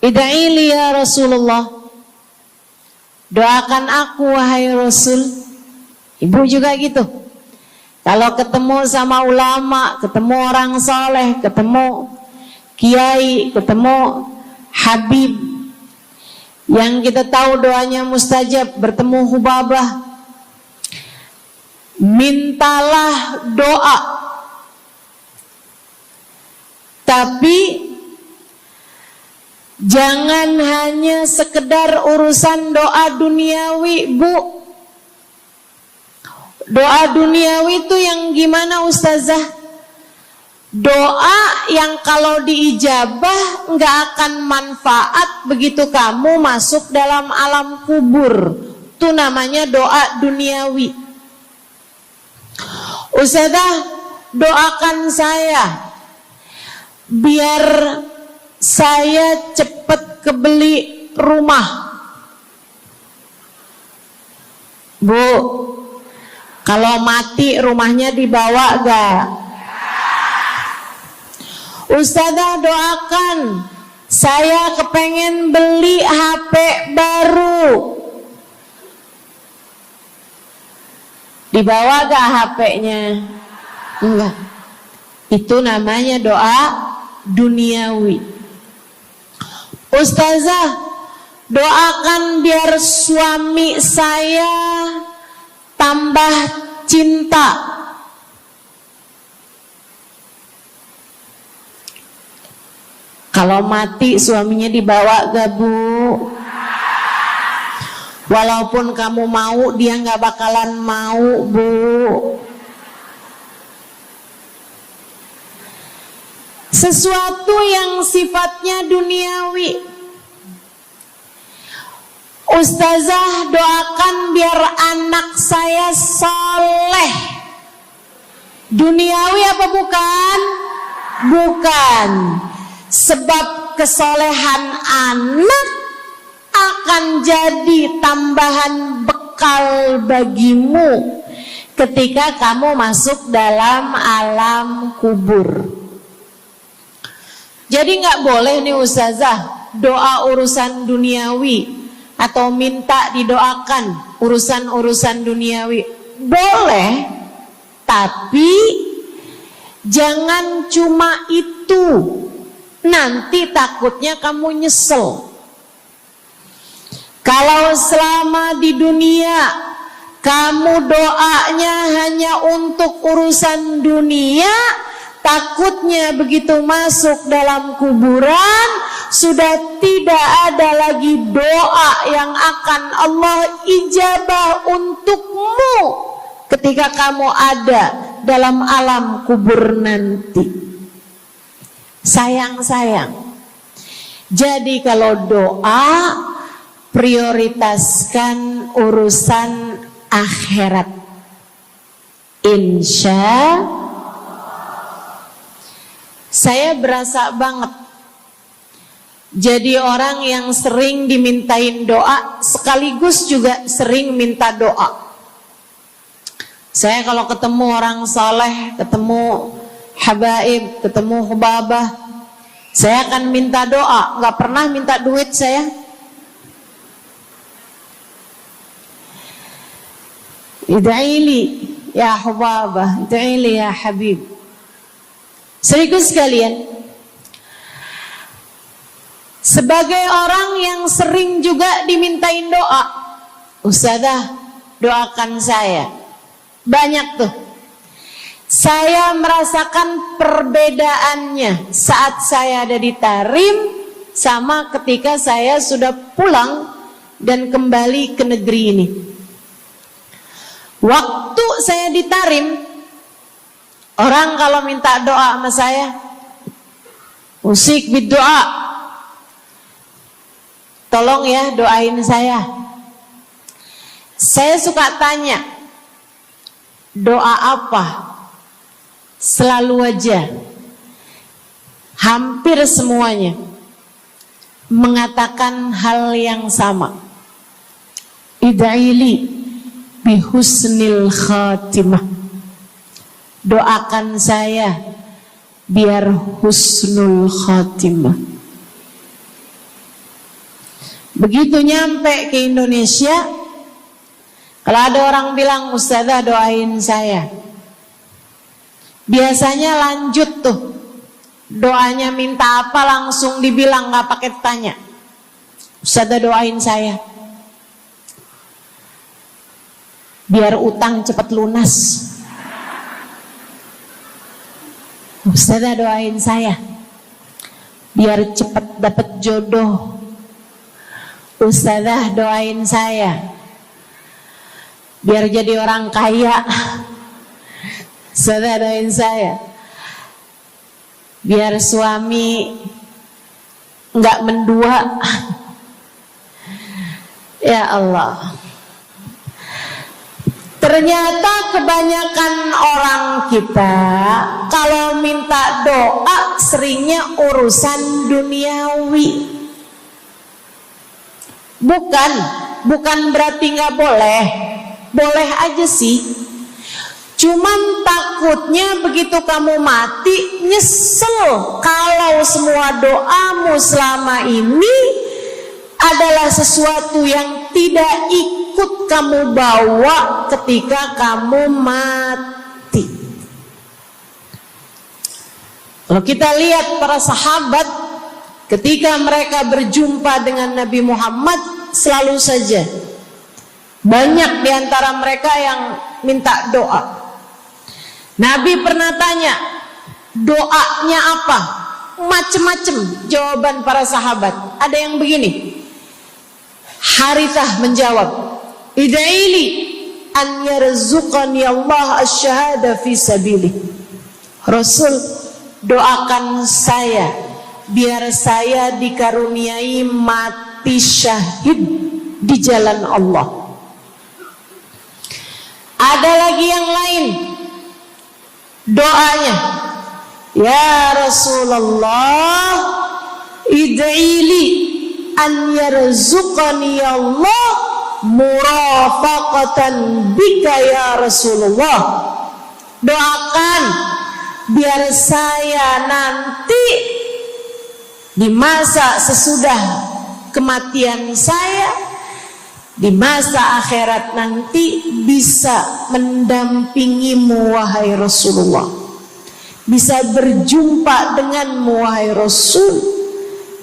Ida'ili ya Rasulullah, doakan aku wahai Rasul. Ibu juga gitu. Kalau ketemu sama ulama, ketemu orang soleh, ketemu kiai, ketemu habib yang kita tahu doanya mustajab, bertemu hubabah, mintalah doa. Tapi jangan hanya sekedar urusan doa duniawi, Bu. Doa duniawi itu yang gimana, Ustazah? Doa yang kalau diijabah nggak akan manfaat begitu kamu masuk dalam alam kubur. Itu namanya doa duniawi. Ustazah, doakan saya biar saya cepat kebeli rumah. Bu, kalau mati rumahnya dibawa gak? Ustazah, doakan saya kepengen beli HP baru. Dibawa gak HP-nya? Enggak. Itu namanya doa duniawi. Ustazah, Doakan biar suami saya tambah cinta. Kalau mati suaminya dibawa gak Bu? Walaupun kamu mau, dia gak bakalan mau Bu. Sesuatu yang sifatnya duniawi. Ustazah, doakan biar anak saya soleh. Duniawi apa bukan? Bukan. Sebab kesolehan anak akan jadi tambahan bekal bagimu ketika kamu masuk dalam alam kubur. Jadi gak boleh nih Ustazah doa urusan duniawi atau minta didoakan urusan-urusan duniawi. Boleh, tapi jangan cuma itu. Nanti takutnya kamu nyesel. Kalau selama di dunia kamu doanya hanya untuk urusan dunia, takutnya begitu masuk dalam kuburan sudah tidak ada lagi doa yang akan Allah ijabah untukmu ketika kamu ada dalam alam kubur nanti. Sayang-sayang. Jadi kalau doa, prioritaskan urusan akhirat. Insya saya berasa banget jadi orang yang sering dimintain doa sekaligus juga sering minta doa. Saya kalau ketemu orang saleh, ketemu habaib, ketemu hubabah, saya akan minta doa, nggak pernah minta duit saya. Ida'ili ya hubabah, ida'ili ya habib. Serius sekalian, sebagai orang yang sering juga dimintain doa, Ustazah doakan saya. Banyak tuh. Saya merasakan perbedaannya saat saya ada di Tarim sama ketika saya sudah pulang dan kembali ke negeri ini. Waktu saya di Tarim, orang kalau minta doa sama saya, usik berdoa, tolong ya doain saya. Saya suka tanya, doa apa? Selalu aja, hampir semuanya mengatakan hal yang sama. Ida'ili bihusnil khatimah. Doakan saya biar husnul khatimah. Begitu nyampe ke Indonesia, kalau ada orang bilang Ustazah doain saya, biasanya lanjut tuh doanya, minta apa langsung dibilang, nggak pakai tanya. Ustazah doain saya biar utang cepat lunas. Ustazah doain saya biar cepat dapat jodoh. Ustazah doain saya biar jadi orang kaya. Ustazah doain saya biar suami nggak mendua. Ya Allah, ternyata kebanyakan orang kita kalau minta doa seringnya urusan duniawi. Bukan berarti nggak boleh, boleh aja sih. Cuman takutnya begitu kamu mati nyesel kalau semua doamu selama ini adalah sesuatu yang tidak ikut kamu bawa ketika kamu mati. Kalau kita lihat para sahabat ketika mereka berjumpa dengan Nabi Muhammad, selalu saja banyak di antara mereka yang minta doa. Nabi pernah tanya, doanya apa? Macem-macem jawaban para sahabat. Ada yang begini, Harithah menjawab, ida'ili an yarzuqani Allah asyhada fi sabilih. Rasul, doakan saya biar saya dikaruniai mati syahid di jalan Allah. Ada lagi yang lain doanya, ya Rasulullah, id'ili an yarzuqani Allah murafaqatan bika ya Rasulullah. Doakan biar saya nanti di masa sesudah kematian saya, di masa akhirat nanti, bisa mendampingimu wahai Rasulullah, bisa berjumpa denganmu wahai Rasul,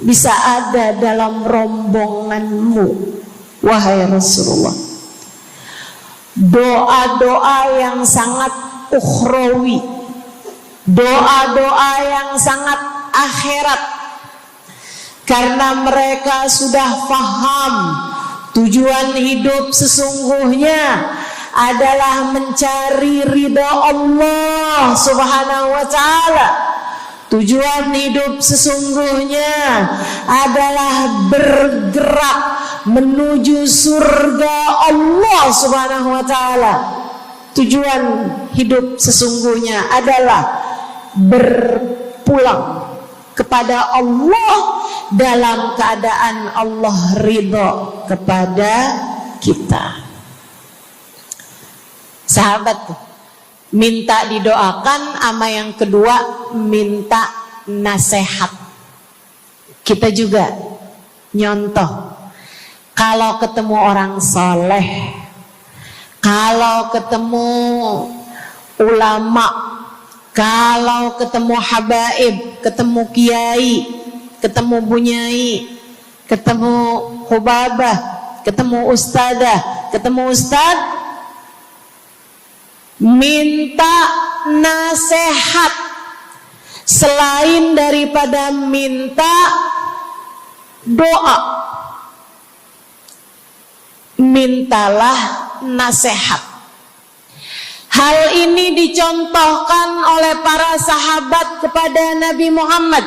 bisa ada dalam rombonganmu wahai Rasulullah. Doa-doa yang sangat ukhrawi, doa-doa yang sangat akhirat, karena mereka sudah faham tujuan hidup sesungguhnya adalah mencari ridha Allah Subhanahu wa ta'ala. Tujuan hidup sesungguhnya adalah bergerak menuju surga Allah Subhanahu wa ta'ala. Tujuan hidup sesungguhnya adalah berpulang kepada Allah dalam keadaan Allah ridha kepada kita. Sahabat, minta didoakan, ama yang kedua minta nasihat. Kita juga nyontoh, kalau ketemu orang soleh, kalau ketemu ulama, kalau ketemu habaib, ketemu kiai, ketemu bunyai, ketemu hubabah, ketemu ustadzah, ketemu ustad, minta nasihat. Selain daripada minta doa, mintalah nasihat. Hal ini dicontohkan oleh para sahabat kepada Nabi Muhammad.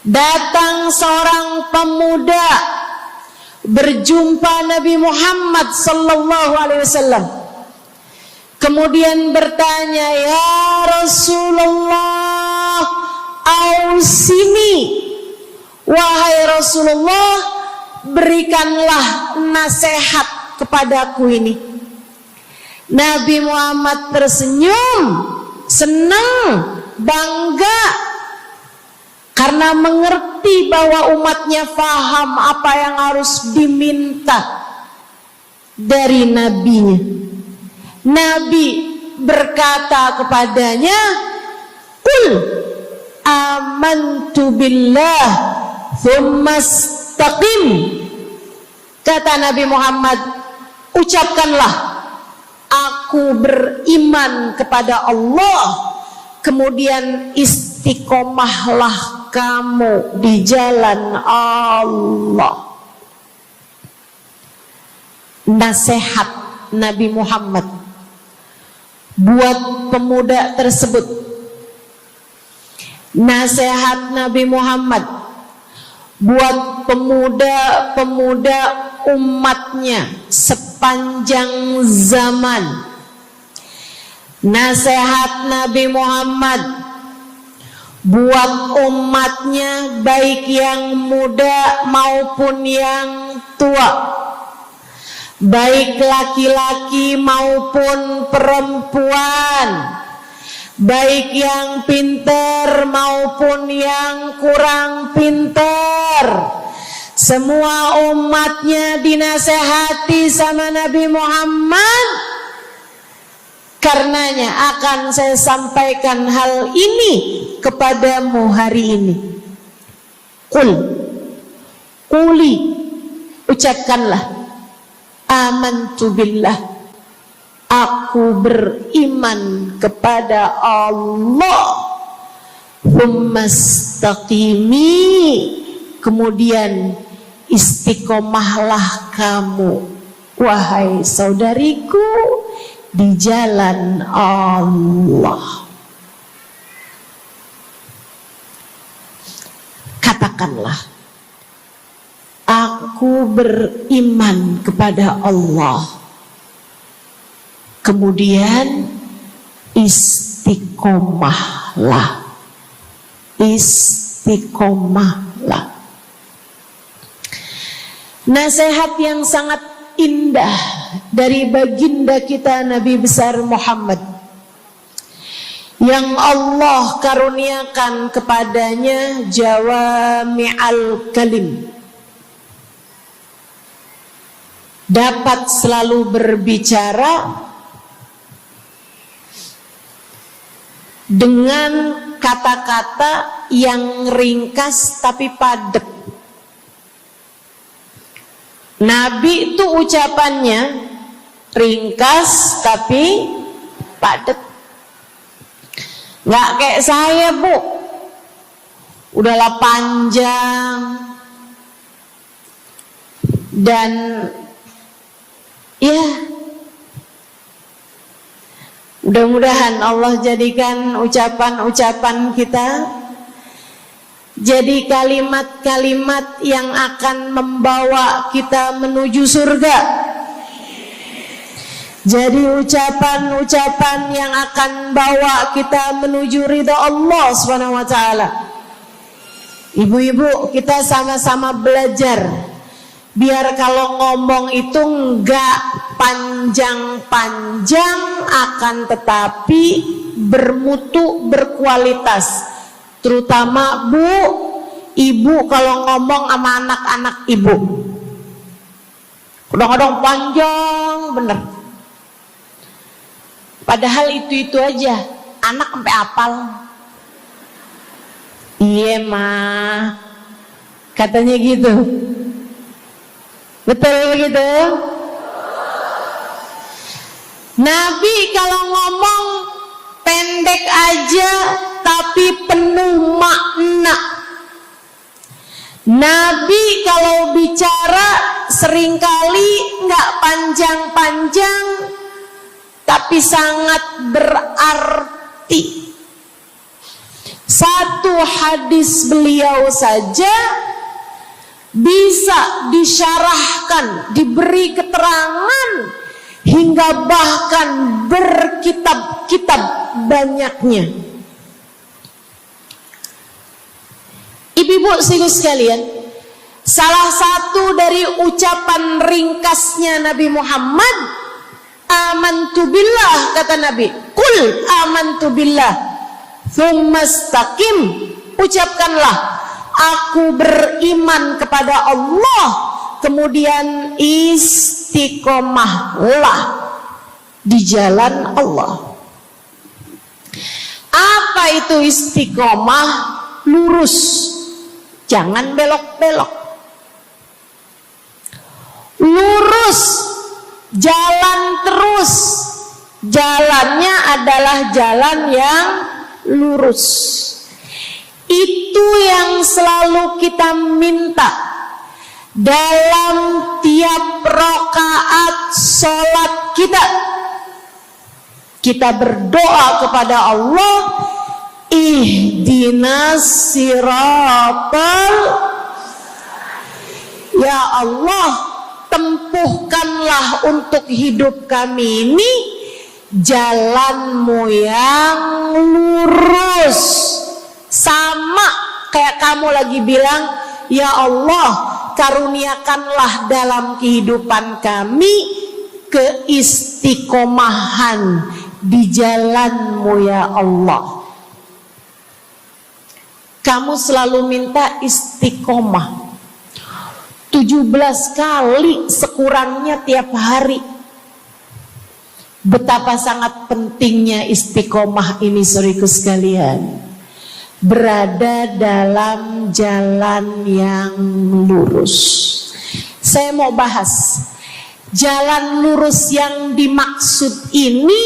Datang seorang pemuda berjumpa Nabi Muhammad sallallahu alaihi wasallam. Kemudian bertanya, ya Rasulullah, ausini, wahai Rasulullah, berikanlah nasihat kepadaku ini. Nabi Muhammad tersenyum, senang, bangga, karena mengerti bahwa umatnya faham apa yang harus diminta dari nabinya. Nabi berkata kepadanya, qul amantu billah thumma istaqim. Kata Nabi Muhammad, ucapkanlah, aku beriman kepada Allah, kemudian istiqomahlah kamu di jalan Allah. Nasihat Nabi Muhammad buat pemuda tersebut, nasihat Nabi Muhammad buat pemuda-pemuda umatnya sepanjang zaman. Nasihat Nabi Muhammad buat umatnya, baik yang muda maupun yang tua, baik laki-laki maupun perempuan, baik yang pintar maupun yang kurang pintar. Semua umatnya dinasehati sama Nabi Muhammad. Karenanya akan saya sampaikan hal ini kepadamu hari ini. Quli, ucapkanlah, amantu billah, aku beriman kepada Allah. Tsumastaqimi, kemudian istiqomahlah kamu, wahai saudariku, di jalan Allah. Katakanlah, aku beriman kepada Allah. Kemudian istiqomahlah. Istiqomahlah. Nasihat yang sangat indah dari baginda kita Nabi besar Muhammad, yang Allah karuniakan kepadanya jawami'al kalim, dapat selalu berbicara dengan kata-kata yang ringkas tapi padat. Nabi itu ucapannya ringkas tapi padat. Nggak kayak saya, Bu, udahlah panjang dan ya, mudah-mudahan Allah jadikan ucapan-ucapan kita jadi kalimat-kalimat yang akan membawa kita menuju surga. Jadi ucapan-ucapan yang akan bawa kita menuju ridha Allah Subhanahu wa taala. Ibu-ibu, kita sama-sama belajar biar kalau ngomong itu enggak panjang-panjang, akan tetapi bermutu, berkualitas. Terutama Bu, ibu kalau ngomong sama anak-anak ibu, kadang-kadang panjang bener. Padahal itu aja, anak sampai hafal. Iya mah, katanya gitu. Betul gitu? Nabi kalau ngomong pendek aja tapi penuh makna. Nabi kalau bicara seringkali nggak panjang-panjang tapi sangat berarti. Satu hadis beliau saja bisa disyarahkan, diberi keterangan, hingga bahkan berkitab-kitab banyaknya. Ibu-ibu sekalian, salah satu dari ucapan ringkasnya Nabi Muhammad, amantu billah, kata Nabi, qul amantu billah, tsumastaqim, ucapkanlah, aku beriman kepada Allah, kemudian istiqomahlah di jalan Allah. Apa itu istiqomah? Lurus, jangan belok-belok. Lurus, jalan terus. Jalannya adalah jalan yang lurus. Itu yang selalu kita minta dalam tiap rakaat sholat kita. Kita berdoa kepada Allah, ihdinas siratal, ya Allah, tempuhkanlah untuk hidup kami ini jalanmu yang lurus. Sama kayak kamu lagi bilang, ya Allah, karuniakanlah dalam kehidupan kami keistiqomahan di jalanmu ya Allah. Kamu selalu minta istiqomah 17 kali sekurangnya tiap hari. Betapa sangat pentingnya istiqomah ini, saudaraku sekalian. berada dalam jalan yang lurus. Saya mau bahas jalan lurus yang dimaksud ini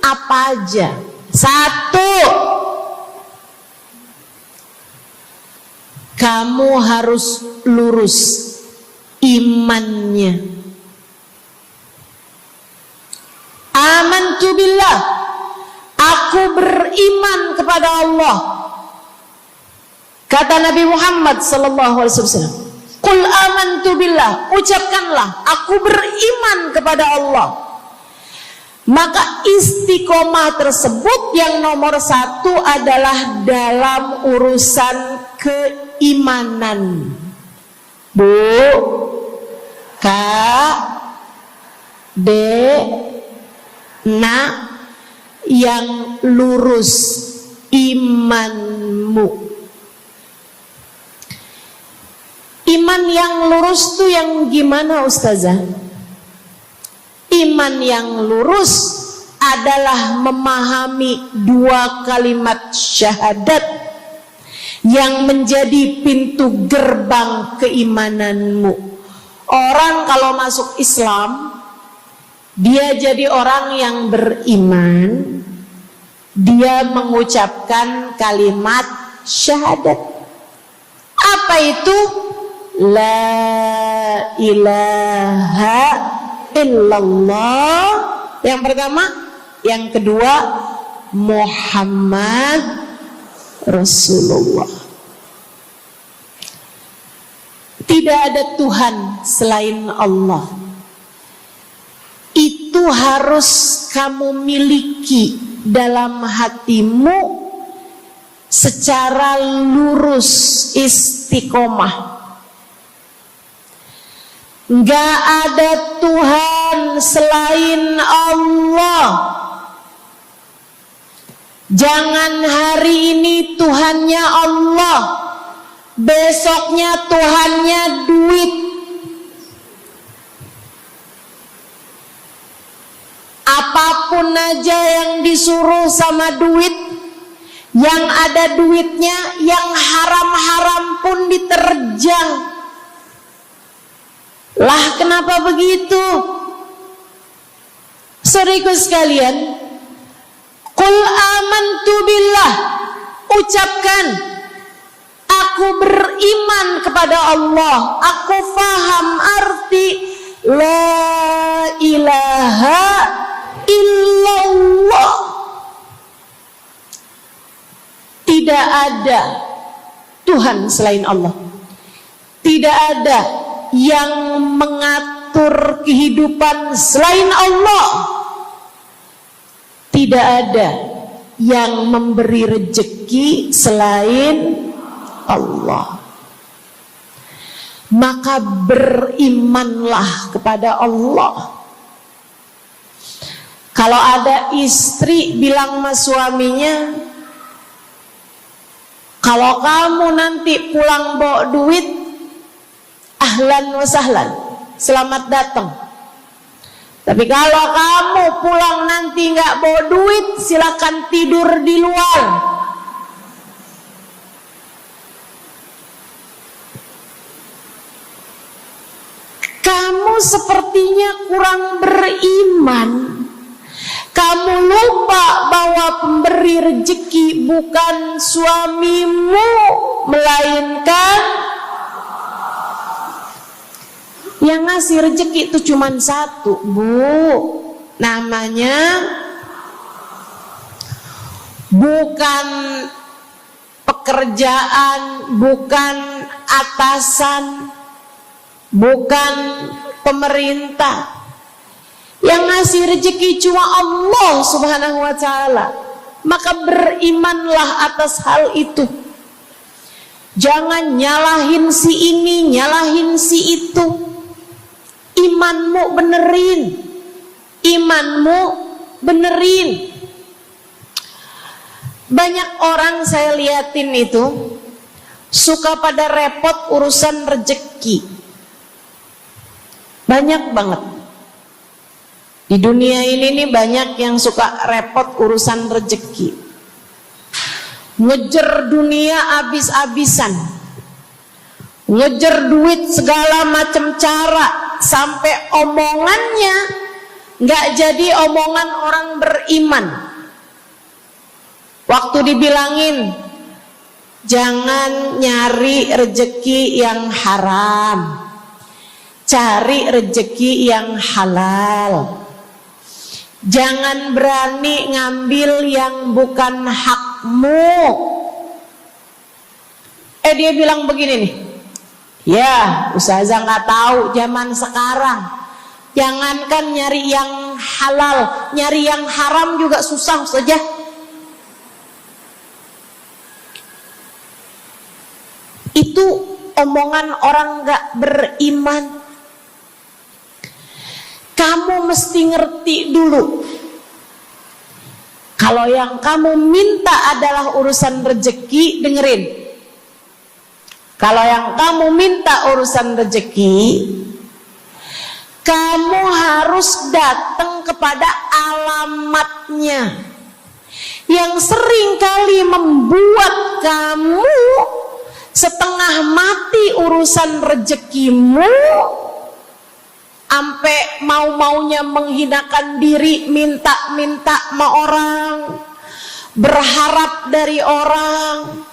apa aja. 1, kamu harus lurus imannya. Amantu billah, aku beriman kepada Allah. Kata Nabi Muhammad sallallahu alaihi wasallam, "Qul amantu billah," ucapkanlah, aku beriman kepada Allah. Maka istiqomah tersebut yang nomor 1 adalah dalam urusan keimanan. Bu, Kak, Dek, Nak, yang lurus imanmu. Iman yang lurus tuh yang gimana, Ustazah? Iman yang lurus adalah memahami 2 kalimat syahadat yang menjadi pintu gerbang keimananmu. Orang kalau masuk Islam, dia jadi orang yang beriman, dia mengucapkan kalimat syahadat. Apa itu? La ilaha illallah. Yang pertama. Yang kedua, Muhammad Rasulullah. Tidak ada Tuhan selain Allah. Itu harus kamu miliki dalam hatimu secara lurus, istiqomah. Gak ada Tuhan selain Allah. Jangan hari ini Tuhannya Allah, besoknya Tuhannya duit. Apapun aja yang disuruh sama duit, yang ada duitnya, yang haram-haram pun diterjang. Lah kenapa begitu? Saudaraku sekalian, Qul amantu billah, ucapkan, aku beriman kepada Allah. Aku faham arti la ilaha illallah. Tidak ada Tuhan selain Allah. Tidak ada yang mengatur kehidupan selain Allah. Tidak ada yang memberi rezeki selain Allah. Maka berimanlah kepada Allah. Kalau ada istri bilang sama suaminya, kalau kamu nanti pulang bawa duit, ahlan wa sahlan, selamat datang. Tapi kalau kamu pulang nanti nggak bawa duit, silakan tidur di luar. Kamu sepertinya kurang beriman. Kamu lupa bahwa pemberi rezeki bukan suamimu, melainkan yang ngasih rezeki itu cuma satu, Bu. Namanya bukan pekerjaan, bukan atasan, bukan pemerintah. Yang ngasih rezeki cuma Allah Subhanahu wa ta'ala. Maka berimanlah atas hal itu. Jangan nyalahin si ini, nyalahin si itu. Imanmu benerin. Imanmu benerin. Banyak orang saya liatin itu suka pada repot urusan rezeki. Banyak banget. Di dunia ini nih banyak yang suka repot urusan rezeki. ngejar dunia abis-abisan, ngejar duit segala macam cara, sampai omongannya nggak jadi omongan orang beriman. Waktu dibilangin jangan nyari rejeki yang haram, cari rejeki yang halal. Jangan berani ngambil yang bukan hakmu. Dia bilang begini nih, ya ustazah nggak tahu zaman sekarang, jangankan nyari yang halal, nyari yang haram juga susah saja. Itu omongan orang nggak beriman. Kamu mesti ngerti dulu, kalau yang kamu minta adalah urusan rezeki, dengerin. Kalau yang kamu minta urusan rezeki, kamu harus datang kepada alamatnya. Yang sering kali membuat kamu setengah mati urusan rezekimu, sampai mau-maunya menghinakan diri, minta-minta sama orang, berharap dari orang.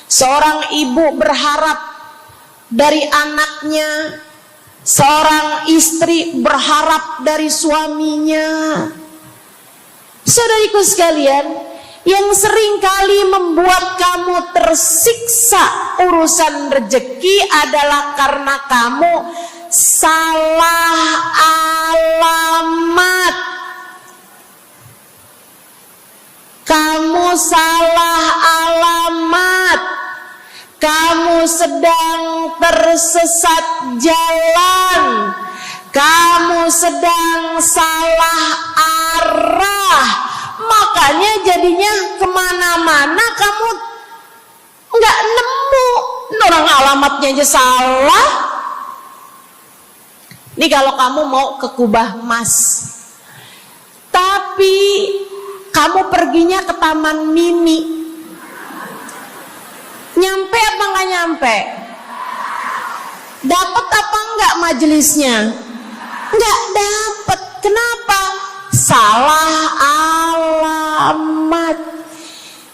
Seorang ibu berharap dari anaknya, seorang istri berharap dari suaminya. Saudariku sekalian, yang sering kali membuat kamu tersiksa urusan rezeki adalah karena kamu salah alamat. Kamu salah alamat. Kamu sedang tersesat jalan. Kamu sedang salah arah. Makanya jadinya kemana-mana kamu nggak nemu. Orang alamatnya aja salah. Ini kalau kamu mau ke Kubah Mas, tapi kamu perginya ke Taman Mini, nyampe apa nggak nyampe? Dapat apa enggak majelisnya? Nggak dapat. Kenapa? Salah alamat.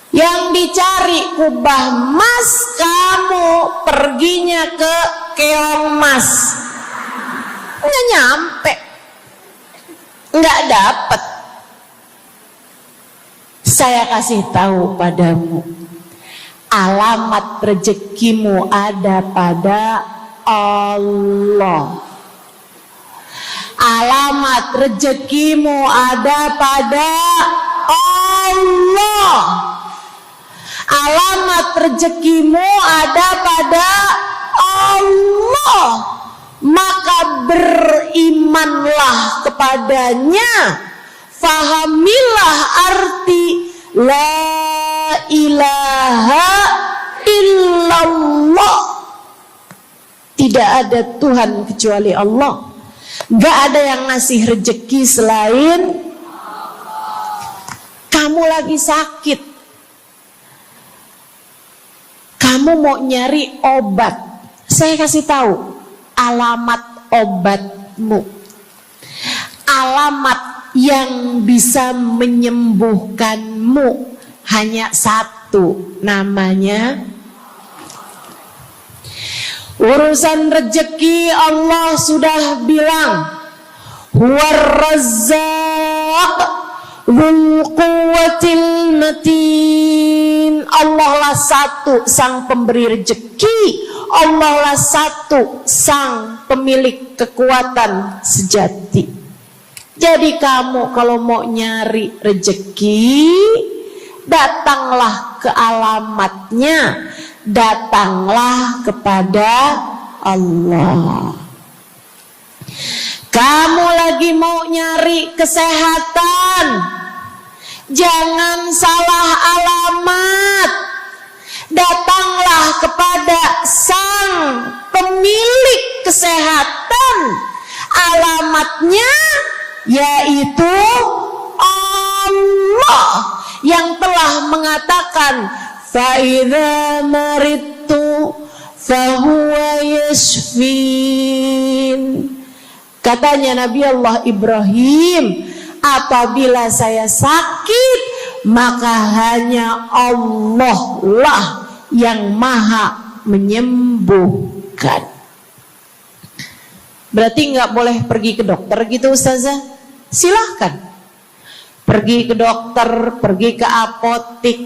Yang dicari Kubah Mas, kamu perginya ke Keong Mas. Nggak nyampe, nggak dapat. Saya kasih tahu padamu, alamat rezekimu ada pada Allah. Alamat rezekimu ada pada Allah. Alamat rezekimu ada pada Allah. Maka berimanlah kepadanya, fahamilah arti la ilaha illallah. Tidak ada Tuhan kecuali Allah. Gak ada yang ngasih rezeki selain kamu. Lagi sakit, kamu mau nyari obat, saya kasih tahu alamat obatmu. Alamat yang bisa menyembuhkanmu hanya satu, namanya urusan rezeki. Allah sudah bilang, huwar razzaq dzul quwwatil matin. Allah lah satu sang pemberi rezeki. Allah lah satu sang pemilik kekuatan sejati. Jadi kamu kalau mau nyari rezeki, datanglah ke alamatnya, datanglah kepada Allah. Kamu lagi mau nyari kesehatan, jangan salah alamat. Datanglah kepada sang pemilik kesehatan. Alamatnya yaitu Allah yang telah mengatakan, fa idza maridtu fa huwa yashfin. Katanya Nabi Allah Ibrahim, apabila saya sakit, maka hanya Allah lah yang maha menyembuhkan. Berarti nggak boleh pergi ke dokter gitu Ustazah? Silahkan pergi ke dokter, pergi ke apotik,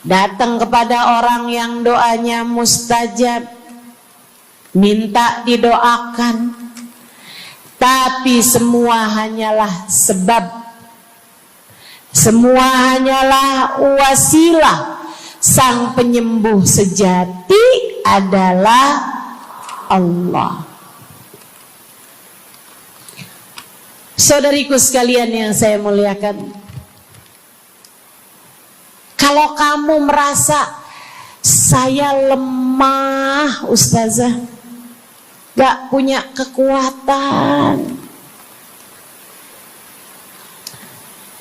datang kepada orang yang doanya mustajab, minta didoakan. Tapi semua hanyalah sebab, semua hanyalah wasilah. Sang penyembuh sejati adalah Allah. Saudariku sekalian yang saya muliakan, kalau kamu merasa saya lemah Ustazah, gak punya kekuatan,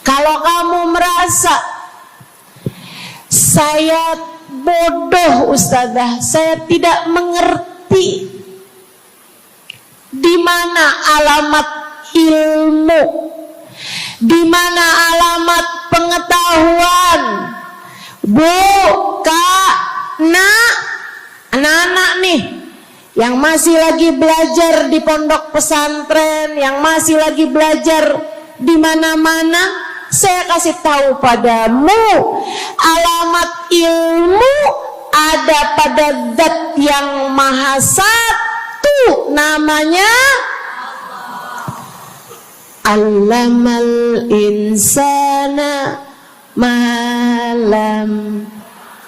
kalau kamu merasa saya bodoh Ustazah, saya tidak mengerti di mana alamat ilmu, di mana alamat pengetahuan. Bu, Kak, Nak, anak-anak nih yang masih lagi belajar di pondok pesantren, yang masih lagi belajar di mana-mana, saya kasih tahu padamu, alamat ilmu ada pada Zat yang Maha Satu, namanya Allamal insana malam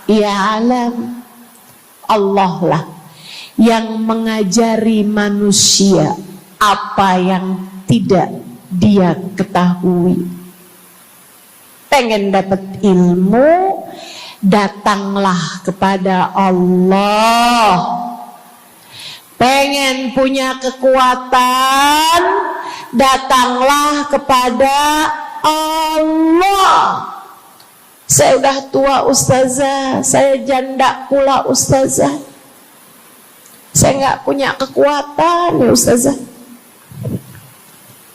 ya'lam. Allah lah yang mengajari manusia apa yang tidak dia ketahui. Pengen dapat ilmu, datanglah kepada Allah. Pengen punya kekuatan, datanglah kepada Allah. Saya udah tua Ustazah, saya janda pula Ustazah, saya nggak punya kekuatan ya Ustazah.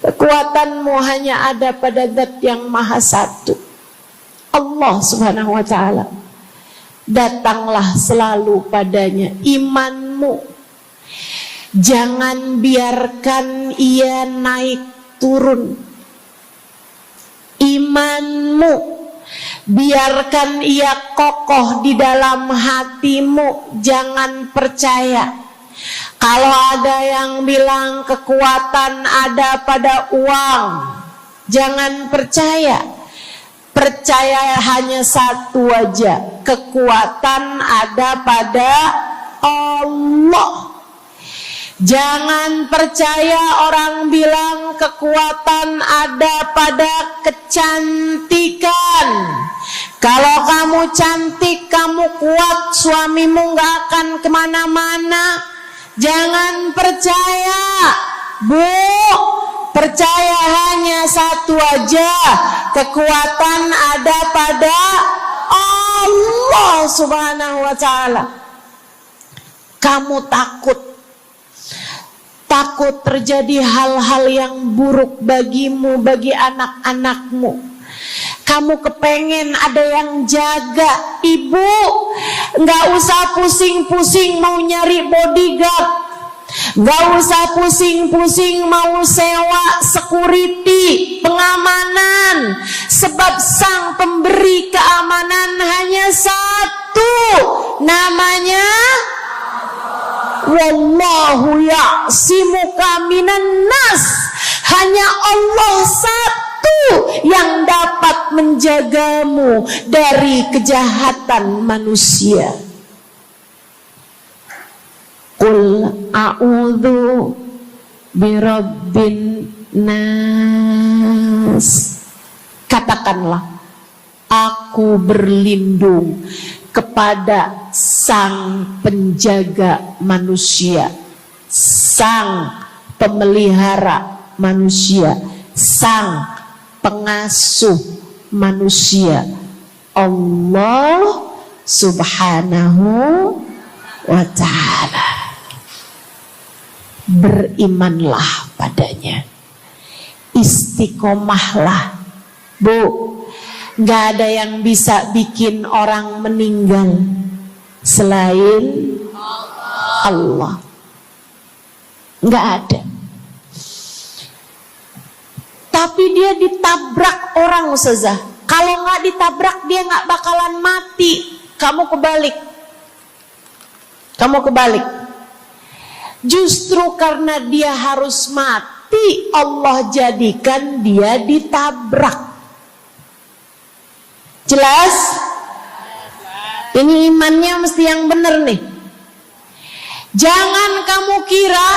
Kekuatanmu hanya ada pada Zat yang Maha Satu, Allah Subhanahu wa Ta'ala. Datanglah selalu padanya. Imanmu jangan biarkan ia naik turun. Imanmu biarkan ia kokoh di dalam hatimu. Jangan percaya kalau ada yang bilang kekuatan ada pada uang. Jangan percaya. Percaya hanya satu aja, kekuatan ada pada Allah. Jangan percaya orang bilang kekuatan ada pada kecantikan. Kalau kamu cantik, kamu kuat, suamimu gak akan kemana-mana. Jangan percaya, Bu. Percaya hanya satu aja, kekuatan ada pada Allah Subhanahu wa Ta'ala. Kamu takut terjadi hal-hal yang buruk bagimu, bagi anak-anakmu. Kamu kepengen ada yang jaga. Ibu, gak usah pusing-pusing mau nyari bodyguard, gak usah pusing-pusing mau sewa security, pengamanan. Sebab sang pemberi keamanan hanya satu, namanya Wallahu ya'simuka minan nas. Hanya Allah satu yang dapat menjagamu dari kejahatan manusia. Qul a'udzu birabbin nas. Katakanlah, aku berlindung kepada sang penjaga manusia, sang pemelihara manusia, sang pengasuh manusia. Allah Subhanahu wa ta'ala. Berimanlah padanya, istiqomahlah. Bu, gak ada yang bisa bikin orang meninggal selain Allah. Gak ada. Tapi dia ditabrak orang, Ustazah. Kalau gak ditabrak dia gak bakalan mati. Kamu kebalik. Justru karena dia harus mati, Allah jadikan dia ditabrak. Jelas? Ini imannya mesti yang benar nih. Jangan kamu kira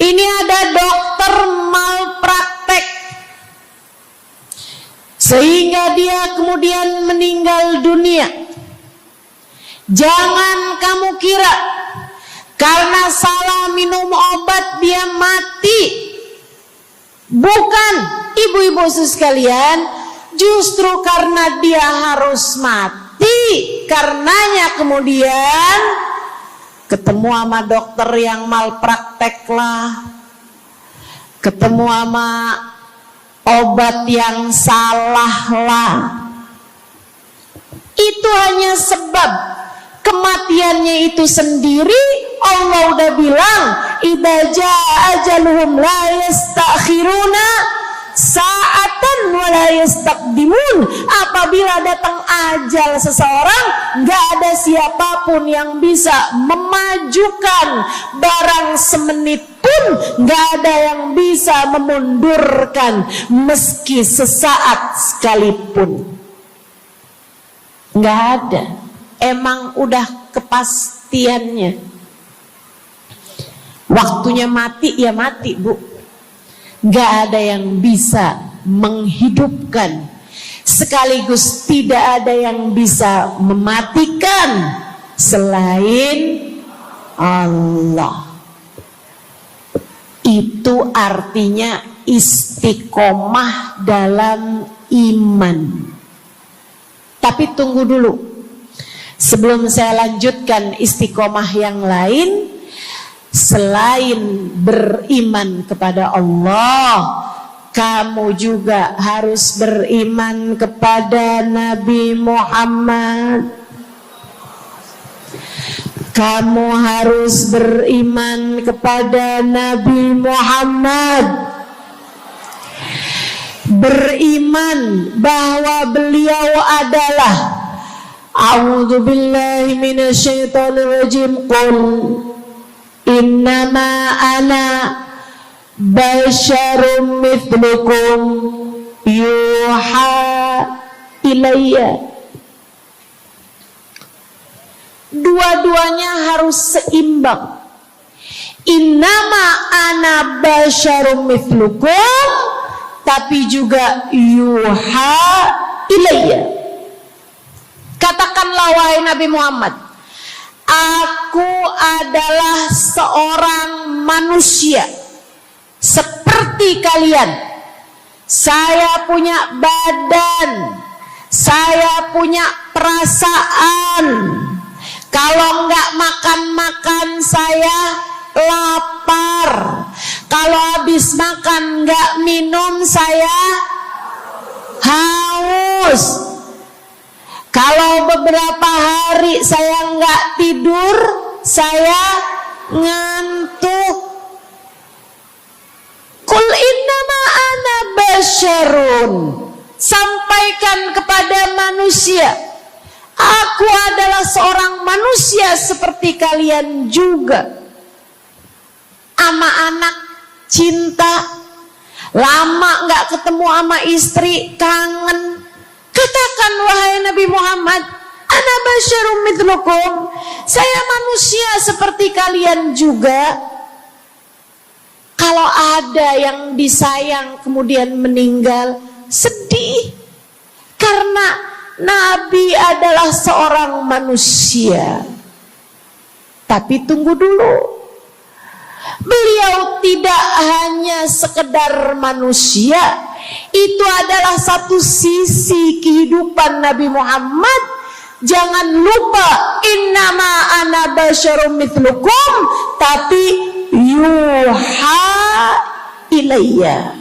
ini ada dokter malpraktek sehingga dia kemudian meninggal dunia. Jangan kamu kira karena salah minum obat dia mati. Bukan, ibu-ibu sekalian, justru karena dia harus mati, karenanya kemudian ketemu sama dokter yang malpraktek lah, ketemu sama obat yang salah lah. Itu hanya sebab kematiannya itu sendiri. Allah udah bilang, idza jaa ajaluhum la yastakhiruna sa'atan wa la yastaqdimun. Apabila datang ajal seseorang, enggak ada siapapun yang bisa memajukan barang semenit pun, enggak ada yang bisa memundurkan meski sesaat sekalipun. Enggak ada. Emang udah kepastiannya. Waktunya mati ya mati, Bu. Gak ada yang bisa menghidupkan, sekaligus tidak ada yang bisa mematikan selain Allah. Itu artinya istiqomah dalam iman. Tapi tunggu dulu, sebelum saya lanjutkan istiqomah yang lain. Selain beriman kepada Allah, kamu juga harus beriman kepada Nabi Muhammad. Kamu harus beriman kepada Nabi Muhammad. Beriman bahwa beliau adalah, a'udzubillahi minasyaitonirrajim, qul innama ana basyarum mithlukum yuha ilayya. Dua-duanya harus seimbang. Innama ana basyarum mithlukum, tapi juga yuha ilayya. Katakanlah wahai Nabi Muhammad, aku adalah seorang manusia seperti kalian. Saya punya badan, saya punya perasaan. Kalau nggak makan-makan saya lapar. Kalau habis makan nggak minum saya haus. Kalau beberapa hari saya nggak tidur, saya ngantuk. Qul innama ana basyarun. Sampaikan kepada manusia, aku adalah seorang manusia seperti kalian juga. Sama anak cinta, lama nggak ketemu sama istri, kangen. Katakan wahai Nabi Muhammad, ana basyarum mithlukum, saya manusia seperti kalian juga. Kalau ada yang disayang kemudian meninggal, sedih. Karena Nabi adalah seorang manusia. Tapi tunggu dulu, beliau tidak hanya sekedar manusia, Itu adalah satu sisi kehidupan Nabi Muhammad. Jangan lupa, innama ana basyarum mithlukum, tapi yuha ilayya.